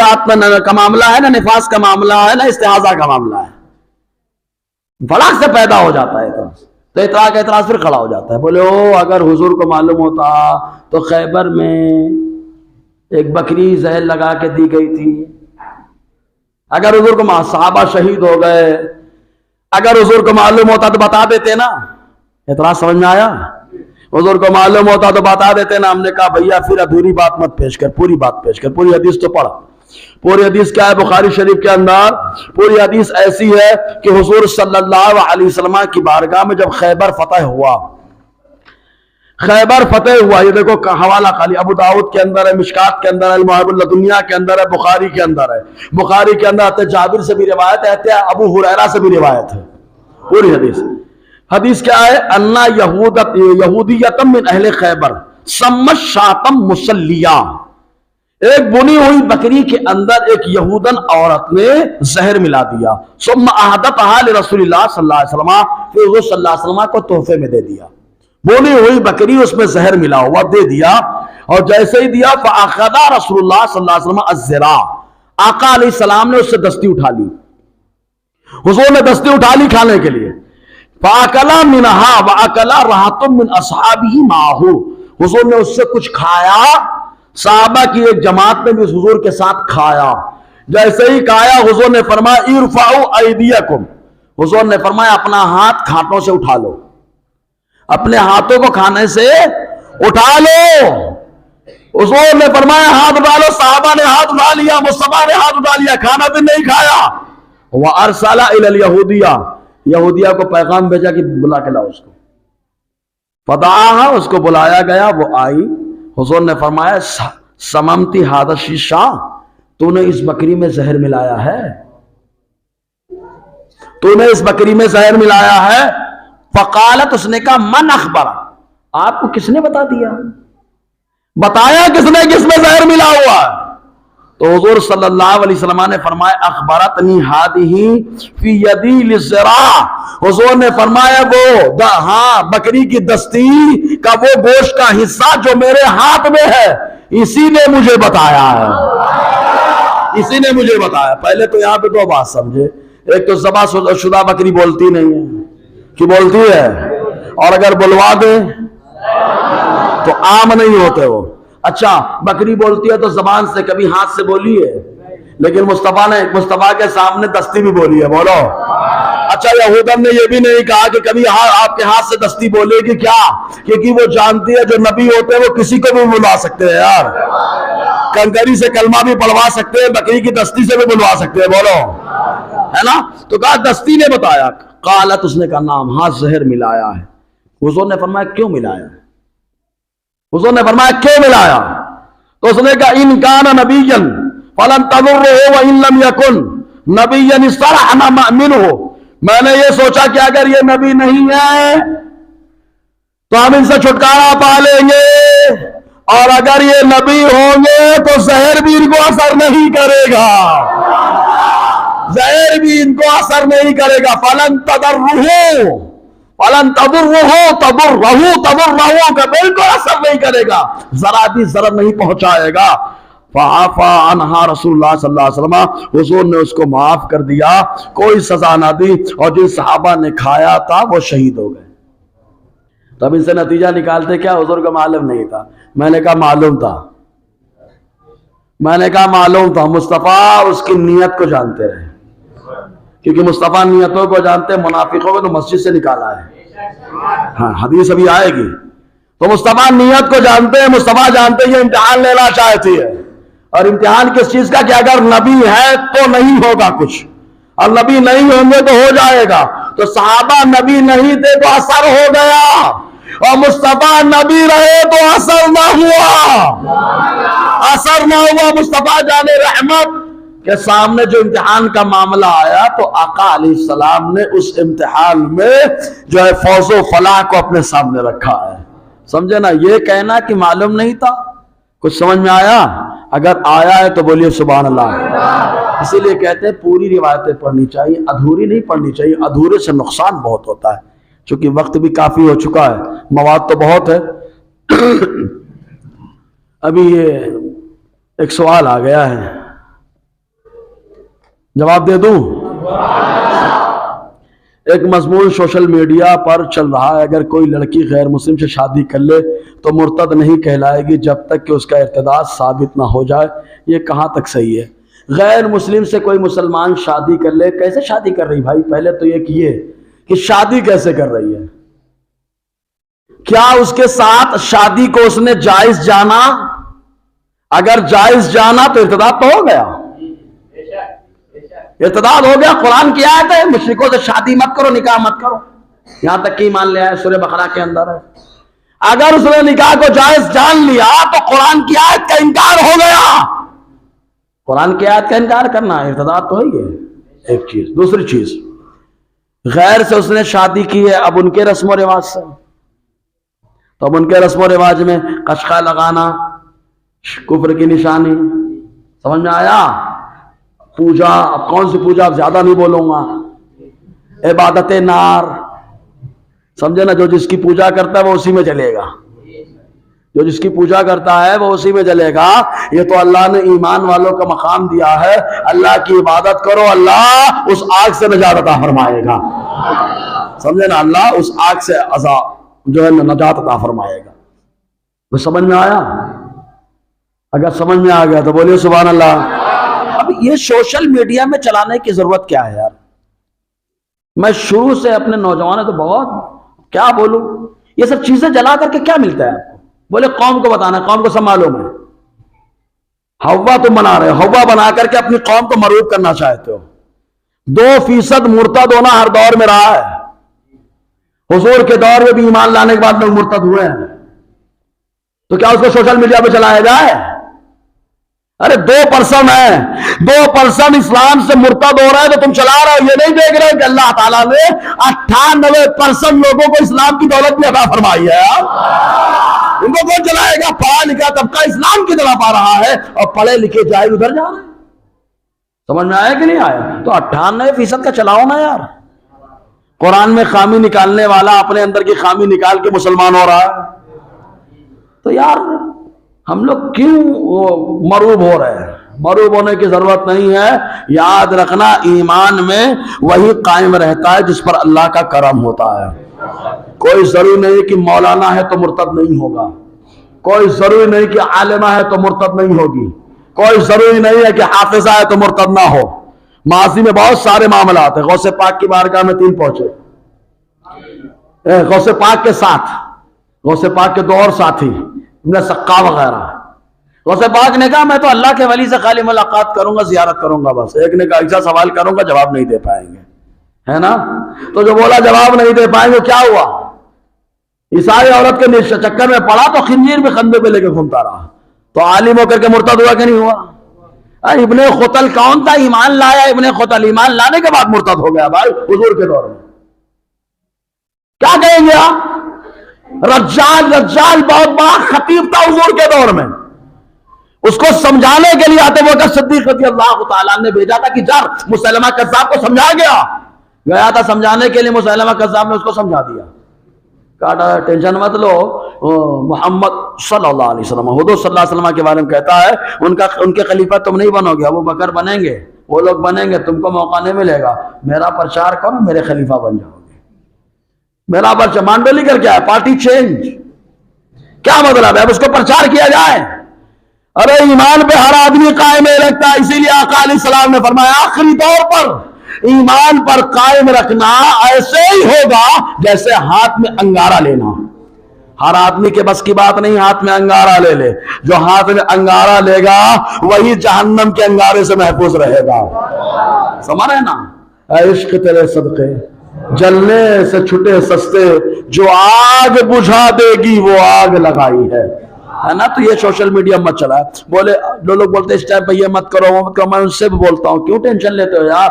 کا معاملہ ہے، نہ نفاس کا معاملہ ہے، نہ استحاضہ کا معاملہ ہے، فلاق سے پیدا ہو جاتا ہے اعتراض، تو اعتراض پھر کھڑا ہو جاتا ہے۔ بولے اگر حضور کو معلوم ہوتا تو خیبر میں ایک بکری زہر لگا کے دی گئی تھی، اگر حضور کو صحابہ شہید ہو گئے، اگر حضور کو معلوم ہوتا تو بتا دیتے نا۔ اعتراض سمجھ میں آیا؟ حضور کو معلوم ہوتا تو بتا دیتے نا۔ ہم نے کہا بھیا پھر ادھوری بات مت پیش کر، پوری بات پیش کر، پوری حدیث تو پڑھ۔ پوری حدیث کیا ہے بخاری شریف کے اندر؟ پوری حدیث ایسی ہے کہ حضور صلی اللہ علیہ وسلم کی بارگاہ میں جب خیبر فتح ہوا، خیبر فتح ہوا، یہ دیکھو حوالہ خالی ابو داؤد کے اندر ہے، مشکات کے اندر ہے، المواہب اللدنیہ کے اندر ہے، بخاری کے اندر ہے۔ بخاری کے اندر حضرت جابر سے بھی روایت ہے، ابو ہریرہ سے بھی روایت ہے۔ پوری حدیث کیا ہے؟ انا یہودیت من اہل خیبر سمت شاتم مسلیہ، ایک بنی ہوئی بکری کے اندر ایک یہودن عورت نے زہر ملا دیا. ثم اہدتها لرسول اللہ صلی اللہ علیہ وسلم، پھر حضور صلی اللہ علیہ وسلم کو تحفے میں دے دیا. بنی ہوئی بکری، اس میں زہر ملا ہوا دے دیا، اور جیسے ہی دیا فاخذ رسول اللہ صلی اللہ علیہ وسلم الذراع، آقا علیہ السلام نے اس سے دستی اٹھا لی. حضور نے دستی اٹھا لی کھانے کے لیے. فاکلا منہا واکلا رہۃ من اصحابہ معہ، حضور نے اس سے کچھ کھایا، صحابہ کی ایک جماعت نے بھی اس حضور کے ساتھ کھایا. جیسے ہی کھایا حضور نے فرمایا ارفعوا ایدیکم، حضور نے فرمایا اپنا ہاتھ کھانٹوں سے اٹھا لو، اپنے ہاتھوں کو کھانے سے اٹھا لو. حضور نے فرمایا ہاتھ اٹھا لو، صحابہ نے ہاتھ اٹھا لیا، مصطفیٰ نے ہاتھ اٹھا لیا، کھانا بھی نہیں کھایا. وارسل الی الیہودیہ، یہودیہ کو پیغام بھیجا کہ بلا کے لاؤ اس کو. فدعاہا، اس کو بلایا گیا، وہ آئی. حضور نے فرمایا سممتی ھذا الشیشہ، تو نے اس بکری میں زہر ملایا ہے، تو نے اس بکری میں زہر ملایا ہے. فقالت، اس نے کہا من اخبر، آپ کو کس نے بتا دیا، بتایا کس نے کس میں زہر ملا ہوا ہے؟ تو حضور صلی اللہ علیہ وسلم نے فرمایا اخبرتنی ہذہ فی یدی للذراع، حضور نے فرمایا وہ ہاں بکری کی دستی کا وہ گوشت کا حصہ جو میرے ہاتھ میں ہے، اسی نے مجھے بتایا ہے، اسی نے مجھے بتایا. پہلے تو یہاں پہ دو بات سمجھے، ایک تو ذبح شدہ بکری بولتی نہیں ہے کہ بولتی ہے، اور اگر بلوا دیں تو عام نہیں ہوتے وہ. اچھا بکری بولتی ہے تو زبان سے، کبھی ہاتھ سے بولی ہے، لیکن مصطفیٰ کے سامنے دستی بھی بولی ہے، بولو. اچھا یہودن نے یہ بھی نہیں کہا کہ کبھی آپ کے ہاتھ سے دستی بولے گی، کیا؟ کیونکہ وہ جانتی ہے جو نبی ہوتے ہیں وہ کسی کو بھی بلوا سکتے ہیں یار، کنکری سے کلمہ بھی پڑھوا سکتے ہیں، بکری کی دستی سے بھی بلوا سکتے ہیں، بولو، ہے نا؟ تو کہا دستی نے بتایا. قالت، اس نے کہا نام، ہاں زہر ملایا ہے. حضور نے فرمایا کیوں ملایا؟ حضور نے فرمایا کیوں ملایا؟ تو اس نے کہا ان کان نبیا فلن تضرہ وان لم یکن نبیا استرحنا منہ، میں نے یہ سوچا کہ اگر یہ نبی نہیں ہے تو ہم ان سے چھٹکارا پا لیں گے، اور اگر یہ نبی ہوں گے تو زہر بھی ان کو اثر نہیں کرے گا، زہر بھی ان کو اثر نہیں کرے گا. فلن تضرہ فلن تضرہ کا بالکل اثر نہیں کرے گا، ذرا بھی ضرر نہیں پہنچائے گا. فعفا عنہا رسول اللہ صلی اللہ علیہ وسلم، حضور نے اس کو معاف کر دیا، کوئی سزا نہ دی، اور جن صحابہ نے کھایا تھا وہ شہید ہو گئے. تب ان سے نتیجہ نکالتے کیا؟ حضور کو معلوم نہیں تھا. میں نے کہا معلوم تھا، میں نے کہا معلوم تھا. مصطفیٰ اس کی نیت کو جانتے رہے، کیونکہ مصطفیٰ نیتوں کو جانتے، منافقوں کو تو مسجد سے نکالا ہے. ہاں حدیث ابھی آئے گی. تو مصطفیٰ نیت کو جانتے ہیں، مصطفیٰ جانتے ہیں یہ امتحان لینا چاہتی ہے. اور امتحان کس چیز کا؟ کہ اگر نبی ہے تو نہیں ہوگا کچھ، اور نبی نہیں ہوں گے تو ہو جائے گا. تو صحابہ نبی نہیں تھے تو اثر ہو گیا، اور مصطفیٰ نبی رہے تو اثر نہ ہوا، اثر نہ ہوا. مصطفیٰ جان رحمت کے سامنے جو امتحان کا معاملہ آیا تو آقا علیہ السلام نے اس امتحان میں جو ہے فوز و فلاح کو اپنے سامنے رکھا ہے. سمجھے نا؟ یہ کہنا کہ معلوم نہیں تھا، کچھ سمجھ میں آیا؟ اگر آیا ہے تو بولیے سبحان اللہ. اسی لیے کہتے ہیں پوری روایتیں پڑھنی چاہیے، ادھوری نہیں پڑھنی چاہیے. ادھورے سے نقصان بہت ہوتا ہے. چونکہ وقت بھی کافی ہو چکا ہے، مواد تو بہت ہے. ابھی یہ ایک سوال آ گیا ہے، جواب دے دوں؟ ایک مضمون سوشل میڈیا پر چل رہا ہے، اگر کوئی لڑکی غیر مسلم سے شادی کر لے تو مرتد نہیں کہلائے گی جب تک کہ اس کا ارتداد ثابت نہ ہو جائے. یہ کہاں تک صحیح ہے؟ غیر مسلم سے کوئی مسلمان شادی کر لے، کیسے شادی کر رہی بھائی؟ پہلے تو یہ کہ شادی کیسے کر رہی ہے؟ کیا اس کے ساتھ شادی کو اس نے جائز جانا؟ اگر جائز جانا تو ارتداد تو ہو گیا، ارتداد ہو گیا. قرآن کی آیت ہے مشرکوں سے شادی مت کرو، نکاح مت کرو، یہاں تک کہ ایمان لے آئے، سورہ بقرہ کے اندر ہے. اگر اس نے نکاح کو جائز جان لیا تو قرآن کی آیت کا انکار ہو گیا. قرآن کی آیت کا انکار کرنا ہے، ارتداد تو ہو گیا. ایک چیز. دوسری چیز، غیر سے اس نے شادی کی ہے، اب ان کے رسم و رواج سے، تو اب ان کے رسم و رواج میں قشقہ لگانا، کفر کی نشانی. سمجھ میں آیا؟ پوجا، اب کون سی پوجا، اب زیادہ نہیں بولوں گا. عبادت نار، سمجھے نا، جو جس کی پوجا کرتا ہے وہ اسی میں چلے گا، جو جس کی پوجا کرتا ہے وہ اسی میں چلے گا. یہ تو اللہ نے ایمان والوں کا مقام دیا ہے، اللہ کی عبادت کرو، اللہ اس آگ سے نجات عطا فرمائے گا. سمجھے نا، اللہ اس آگ سے عذاب جو ہے نجات عطا فرمائے گا. وہ سمجھ میں آیا؟ اگر سمجھ میں آ گیا تو بولیے سبحان اللہ. اب یہ سوشل میڈیا میں چلانے کی ضرورت کیا ہے یار؟ میں شروع سے اپنے نوجوانوں تو بہت کیا بولوں، یہ سب چیزیں جلا کر کے کیا ملتا ہے آپ کو؟ بولے قوم کو بتانا ہے، قوم کو سب معلوم ہے. ہوا تم بنا رہے ہو، ہوا بنا کر کے اپنی قوم کو مرعوب کرنا چاہتے ہو. 2% مرتد ہونا ہر دور میں رہا ہے. حضور کے دور میں بھی ایمان لانے کے بعد لوگ مرتد ہوئے ہیں، تو کیا اس کو سوشل میڈیا پہ چلایا جائے؟ ارے 2% ہے، 2% اسلام سے مرتد ہو رہا ہے تو تم چلا رہے ہو. یہ نہیں دیکھ رہے کہ اللہ تعالیٰ نے 98% لوگوں کو اسلام کی دولت بھی عطا فرمائی ہے. ان کو کون چلائے گا؟ پڑھا لکھا طبقہ اسلام کی طرف آ رہا ہے اور پڑھے لکھے جائے ادھر جا رہے ہیں. سمجھ میں آیا کہ نہیں آیا؟ تو 98% کا چلاؤ نا یار. قرآن میں خامی نکالنے والا اپنے اندر کی خامی نکال کے مسلمان ہو رہا ہے. تو یار ہم لوگ کیوں مرعوب ہو رہے ہیں؟ مرعوب ہونے کی ضرورت نہیں ہے. یاد رکھنا، ایمان میں وہی قائم رہتا ہے جس پر اللہ کا کرم ہوتا ہے. کوئی ضروری نہیں کہ مولانا ہے تو مرتد نہیں ہوگا، کوئی ضروری نہیں کہ عالمہ ہے تو مرتد نہیں ہوگی، کوئی ضروری نہیں ہے کہ حافظہ ہے تو مرتد نہ ہو. ماضی میں بہت سارے معاملات ہیں. غوث پاک کی بارگاہ میں 3 پہنچے، غوث پاک کے ساتھ، غوث پاک کے 2 اور ساتھی ابن سقا وغیرہ. غوث پاک نے کہا میں تو اللہ کے ولی سے خالی ملاقات کروں گا، زیارت کروں گا بس. ایک نے کہا ایسا سوال کروں گا جواب نہیں دے پائیں گے، ہے نا؟ تو جو بولا جواب نہیں دے پائیں گے، کیا ہوا؟ عیسائی عورت کے چکر میں پڑا تو خنزیر بھی خندے پہ لے کے گھومتا رہا. تو عالم ہو کر کے مرتد ہوا کہ نہیں ہوا؟ ابن خطل کون تھا؟ ایمان لایا. ابن خطل ایمان لانے کے بعد مرتد ہو گیا بھائی حضور کے دور میں. کیا کہیں گے آپ؟ رجال بہت بڑا خطیب تھا حضور کے دور میں. اس کو سمجھانے کے لیے آتے وقت صدیق رضی اللہ تعالیٰ نے بھیجا تھا کہ جا مسلمہ کذاب کو سمجھا. گیا تھا سمجھانے کے لیے، مسلمہ کذاب نے اس کو سمجھا دیا. کہا ٹینشن مت لو، محمد صلی اللہ علیہ وسلم، حضور صلی اللہ علیہ وسلم کے بارے میں کہتا ہے ان کے خلیفہ تم نہیں بنو گے، ابو بکر بنیں گے، وہ لوگ بنیں گے، تم کو موقع نہیں ملے گا. میرا پرچار کرو، میرے خلیفہ بن جاؤ گے. میرا پرچار مانڈولی کر کیا ہے؟ Party change. کیا مطلب ہے؟ اب اس کو پرچار کیا جائے. ارے ایمان پہ ہر آدمی قائم نہیں رکھتا. اسی لیے آقا علیہ السلام نے فرمایا آخری طور پر ایمان پر قائم رکھنا ایسے ہی ہوگا جیسے ہاتھ میں انگارہ لینا. ہر آدمی کے بس کی بات نہیں ہاتھ میں انگارہ لے لے. جو ہاتھ میں انگارہ لے گا وہی جہنم کے انگارے سے محفوظ رہے گا. سمجھ رہے نا؟ اے عشق تیرے صدقے جلنے سے چھٹے سستے، جو آگ بجھا دے گی وہ آگ لگائی ہے نا. تو یہ سوشل میڈیا مت چلا. بولے لوگ بولتے اس ٹائم پہ یہ مت کرو وہ مت کرو. میں ان سے بھی بولتا ہوں کیوں ٹینشن لیتے ہو یار؟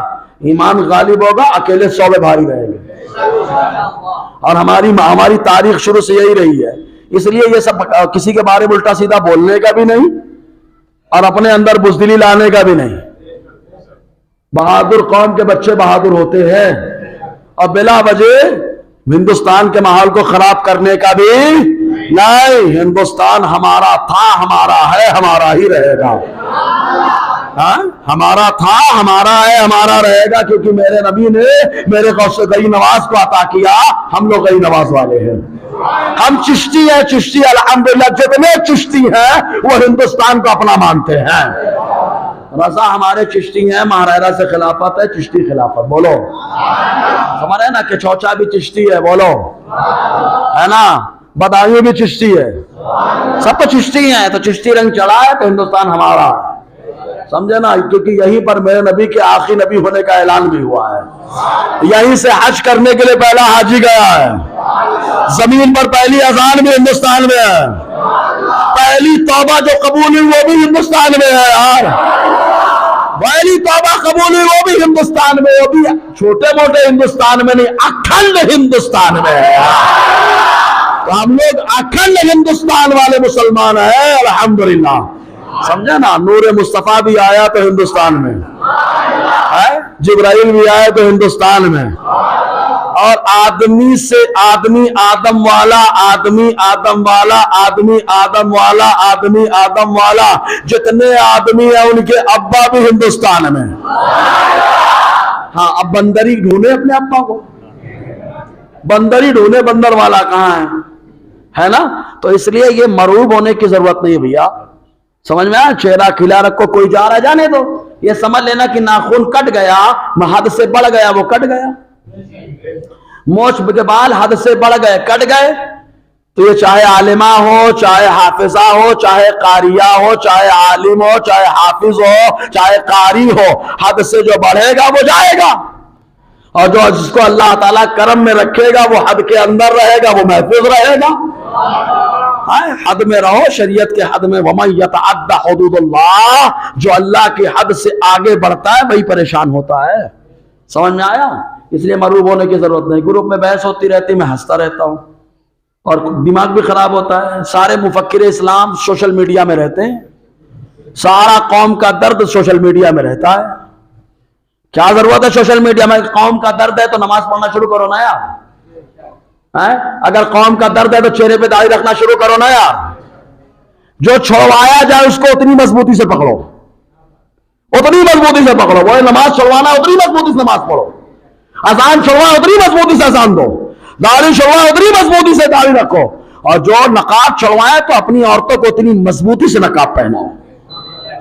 ایمان غالب ہوگا، اکیلے 100 پہ بھاری رہیں گے. اور ہماری تاریخ شروع سے یہی رہی ہے. اس لیے یہ سب کسی کے بارے میں الٹا سیدھا بولنے کا بھی نہیں اور اپنے اندر بزدلی لانے کا بھی نہیں. بہادر قوم کے بچے بہادر ہوتے ہیں اور بلا وجہ ہندوستان کے ماحول کو خراب کرنے کا بھی نہیں. ہندوستان ہمارا تھا، ہمارا ہے، ہمارا ہی رہے گا. ہمارا تھا، ہمارا ہے، ہمارا رہے گا، کیونکہ میرے نبی نے میرے غوث غی نواز کو عطا کیا. ہم لوگ غی نواز والے ہیں. ہم چشتی ہیں. چشتی الحمدللہ جتنے چشتی ہیں وہ ہندوستان کو اپنا مانتے ہیں. رضا ہمارے چشتی ہیں. مہاراجہ سے خلافت ہے، چشتی خلافت. بولو سمجھ رہے نا کہ چوچا بھی چشتی ہے. بولو ہے نا؟ بدایوں بھی چشتی ہے. سب تو چشتی ہیں. تو چشتی رنگ چڑھا ہے تو ہندوستان ہمارا. سمجھے نا؟ کیونکہ یہیں پر میرے نبی کے آخری نبی ہونے کا اعلان بھی ہوا ہے. یہیں سے حج کرنے کے لیے پہلا حاجی گیا ہے. زمین پر پہلی اذان بھی ہندوستان میں ہے. پہلی توبہ جو قبول ہوئی وہ بھی ہندوستان میں ہے یار. پہلی توبہ قبول ہوئی وہ بھی ہندوستان میں، وہ بھی چھوٹے موٹے ہندوستان میں نہیں، اکھنڈ ہندوستان میں ہے. تو ہم لوگ اکھنڈ ہندوستان والے مسلمان ہیں الحمدللہ. سمجھا نا, نور مصطفیٰ بھی آیا تو ہندوستان میں, جبرائیل بھی آیا تو ہندوستان میں, اور آدمی سے آدمی آدم والا, آدمی آدم والا, آدمی آدم والا, آدمی آدم والا, جتنے آدمی ہیں ان کے ابا بھی ہندوستان میں. ہاں, اب بندری ڈھونڈے اپنے ابا کو, بندری ڈھونڈے, بندر والا کہاں ہے نا. تو اس لیے یہ مرعوب ہونے کی ضرورت نہیں ہے بھیا, سمجھ میں آیا. چہرہ کھلا رکھو, کوئی جا رہا جانے دو, یہ سمجھ لینا کہ ناخن کٹ گیا, حد سے بڑھ گیا, وہ کٹ گیا. موچھ کے بال حد سے بڑھ گئے, کٹ گئے, تو یہ چاہے عالمہ ہو, چاہے حافظہ ہو, چاہے قاریہ ہو, چاہے عالم ہو, چاہے حافظ ہو, چاہے قاری ہو, حد سے جو بڑھے گا وہ جائے گا, اور جو جس کو اللہ تعالیٰ کرم میں رکھے گا وہ حد کے اندر رہے گا, وہ محفوظ رہے گا. حد میں رہو, شریعت کے حد میں. وَمَن يَتَعَدَّ حُدُودَ اللَّهِ, جو اللہ کی حد سے آگے بڑھتا ہے وہی پریشان ہوتا ہے. سمجھ میں آیا. اس لیے مرعوب ہونے کی ضرورت نہیں. گروپ میں بحث ہوتی رہتی, میں ہنستا رہتا ہوں اور دماغ بھی خراب ہوتا ہے. سارے مفکر اسلام سوشل میڈیا میں رہتے ہیں, سارا قوم کا درد سوشل میڈیا میں رہتا ہے. کیا ضرورت ہے سوشل میڈیا میں؟ قوم کا درد ہے تو نماز پڑھنا شروع کرو نا یار. اگر قوم کا درد ہے تو چہرے پہ داڑھی رکھنا شروع کرو نا یار. جو چھڑوایا جائے اس کو اتنی مضبوطی سے پکڑو, اتنی مضبوطی سے پکڑو. وہ نماز چھڑوانا اتنی مضبوطی سے نماز پڑھو, اذان چھڑوانا اتنی مضبوطی سے اذان دو, داڑھی چھڑوانا اتنی مضبوطی سے داڑھی رکھو, اور جو نقاب چھڑوائے تو اپنی عورتوں کو اتنی مضبوطی سے نقاب پہناؤ.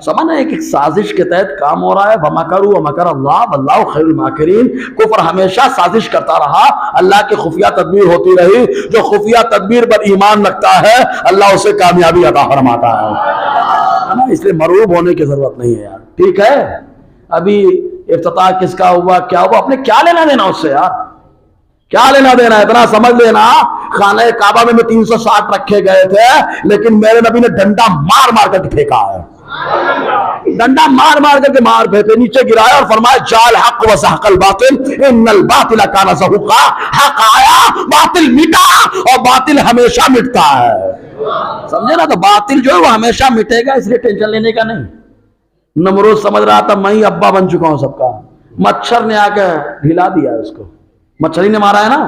سمجھنا, ایک سازش کے تحت کام ہو رہا ہے. وَمَكَرُوا وَمَكَرَ اللَّهُ وَاللَّهُ خَيْرُ الْمَاكِرِينَ. کفر ہمیشہ سازش کرتا رہا, اللہ کی خفیہ تدبیر ہوتی رہی. جو خفیہ تدبیر پر ایمان رکھتا ہے اللہ اسے کامیابی عطا فرماتا ہے. اس لیے مرعوب ہونے کی ضرورت نہیں ہے یار. ٹھیک ہے, ابھی افتتاح کس کا ہوا, کیا ہوا, اپنے کیا لینا دینا اس سے یار, کیا لینا دینا. اتنا سمجھ لینا, خانہ کعبہ میں 360 رکھے گئے تھے, لیکن میرے نبی نے ڈنڈا مار مار کر پھینکا ہے, ڈنڈا مار مار کر کے مار پھینکے, نیچے گرایا اور فرمایا جال حق و زحق الباطل ان الباطل کان زہوقا. حق آیا, باطل مٹا, اور باطل ہمیشہ مٹتا ہے. سمجھے نا, تو باطل جو ہے وہ ہمیشہ مٹے گا, اس لیے ٹینشن لینے کا نہیں. نمرود سمجھ رہا تھا میں ہی ابا بن چکا ہوں سب کا, مچھر نے آ کے ڈھلا دیا اس کو, مچھری نے مارا ہے نا.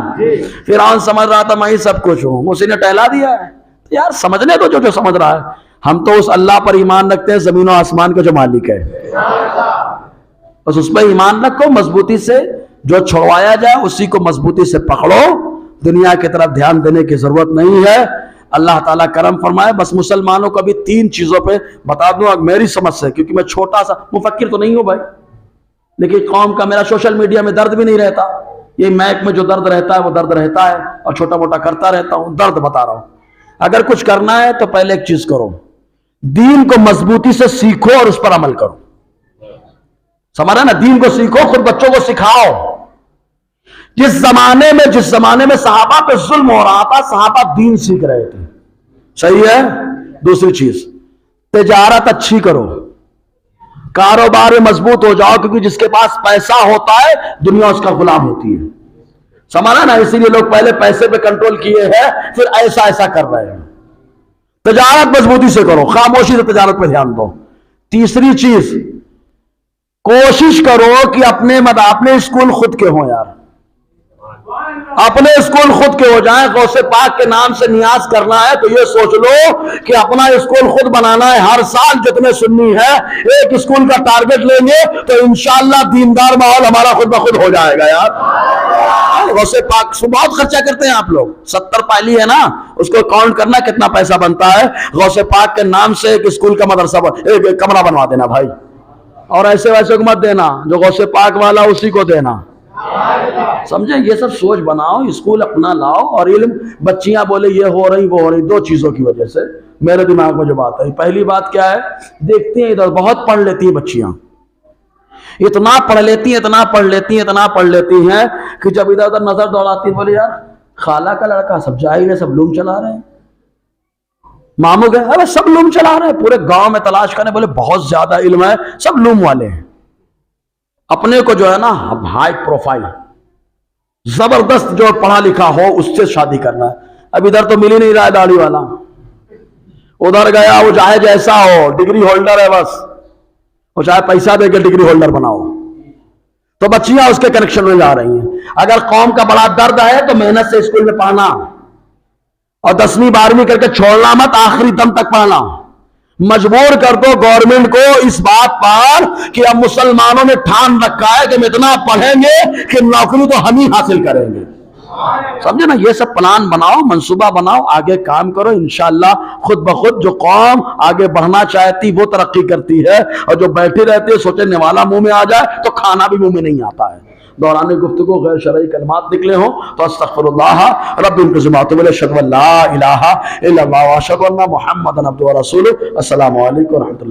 فرعون سمجھ رہا تھا میں ہی سب کچھ ہوں, اسی نے ٹہلا دیا ہے. یار سمجھنے تو جو سمجھ رہا ہے, ہم تو اس اللہ پر ایمان رکھتے ہیں زمین و آسمان کا جو مالک ہے, بس اس پہ ایمان رکھو مضبوطی سے. جو چھڑوایا جائے اسی کو مضبوطی سے پکڑو, دنیا کی طرف دھیان دینے کی ضرورت نہیں ہے. اللہ تعالیٰ کرم فرمائے. بس مسلمانوں کو بھی 3 چیزوں پہ بتا دوں میری سمجھ سے, کیونکہ میں چھوٹا سا مفکر تو نہیں ہوں بھائی, لیکن قوم کا میرا سوشل میڈیا میں درد بھی نہیں رہتا. یہ میک میں جو درد رہتا ہے وہ درد رہتا ہے, اور چھوٹا موٹا کرتا رہتا ہوں. درد بتا رہا ہوں, اگر کچھ کرنا ہے تو پہلے ایک چیز کرو, دین کو مضبوطی سے سیکھو اور اس پر عمل کرو. سمجھا نا, دین کو سیکھو, خود بچوں کو سکھاؤ. جس زمانے میں صحابہ پہ ظلم ہو رہا تھا, صحابہ دین سیکھ رہے تھے. صحیح ہے. دوسری چیز, تجارت اچھی کرو, کاروبار میں مضبوط ہو جاؤ, کیونکہ جس کے پاس پیسہ ہوتا ہے دنیا اس کا غلام ہوتی ہے. سمجھا نا, اسی لیے لوگ پہلے پیسے پہ کنٹرول کیے ہیں, پھر ایسا کر رہے ہیں. تجارت مضبوطی سے کرو, خاموشی سے تجارت پہ دھیان دو. تیسری چیز, کوشش کرو کہ اپنے اسکول خود کے ہوں یار, اپنے اسکول خود کے ہو جائیں. غوث پاک کے نام سے نیاز کرنا ہے تو یہ سوچ لو کہ اپنا اسکول خود بنانا ہے. ہر سال جتنے سنی ہے ایک اسکول کا ٹارگٹ لیں گے تو انشاءاللہ دیندار ماحول ہمارا خود بخود ہو جائے گا یار. غوث پاک سے بہت خرچہ کرتے ہیں آپ لوگ, 70 پالی ہے نا, اس کو کاؤنٹ کرنا کتنا پیسہ بنتا ہے. غوث پاک کے نام سے ایک اسکول کا مدرسہ, ایک کمرہ بنوا دینا بھائی, اور ایسے ویسے کو مت دینا, جو غوث پاک والا اسی کو دینا. سمجھے, یہ سب سوچ بناؤ, اسکول اپنا لاؤ. اور علم, بچیاں بولے یہ ہو رہی وہ ہو رہی, 2 چیزوں کی وجہ سے میرے دماغ میں جو بات ہے. پہلی بات کیا ہے, دیکھتی ہیں ادھر بہت پڑھ لیتی ہیں بچیاں, اتنا پڑھ لیتی ہیں کہ جب ادھر ادھر نظر دوڑاتی ہیں, بولے یار خالہ کا لڑکا, سب جاہل ہے, سب لوم چلا رہے ہیں. ماموں گئے, ارے سب لوم چلا رہے ہیں, پورے گاؤں میں تلاش کرنے, بولے بہت زیادہ علم ہے, سب لوم والے ہیں. اپنے کو جو ہے نا ہائی پروفائل زبردست جو پڑھا لکھا ہو اس سے شادی کرنا ہے. اب ادھر تو مل ہی نہیں رہا ہے داڑھی والا, ادھر گیا وہ چاہے جیسا ہو، ڈگری ہولڈر ہے بس، وہ چاہے پیسہ دے کے ڈگری ہولڈر بناؤ، تو بچیاں اس کے کنیکشن میں جا رہی ہیں۔ اگر قوم کا بڑا درد ہے تو محنت سے اسکول میں پڑھنا، اور 10ویں 12ویں کر کے چھوڑنا مت، آخری دم تک پڑھنا۔ مجبور کر دو گورنمنٹ کو اس بات پر کہ اب مسلمانوں نے ٹھان رکھا ہے کہ ہم اتنا پڑھیں گے کہ نوکری تو ہم ہی حاصل کریں گے، سمجھے نا؟ یہ سب پلان بناؤ، منصوبہ بناؤ، آگے کام کرو، انشاءاللہ خود بخود جو قوم آگے بڑھنا چاہتی وہ ترقی کرتی ہے، اور جو بیٹھی رہتی ہے سوچے نوالا منہ میں آ جائے تو کھانا بھی منہ میں نہیں آتا ہے۔ دوران گفتگو غیر شرعی کلمات نکلے ہوں تو استغفر اللہ رب العزت و اشہد ان لا الہ الا اللہ واشہد ان محمدا عبدہ ورسولہ۔ السلام علیکم ورحمۃ اللہ۔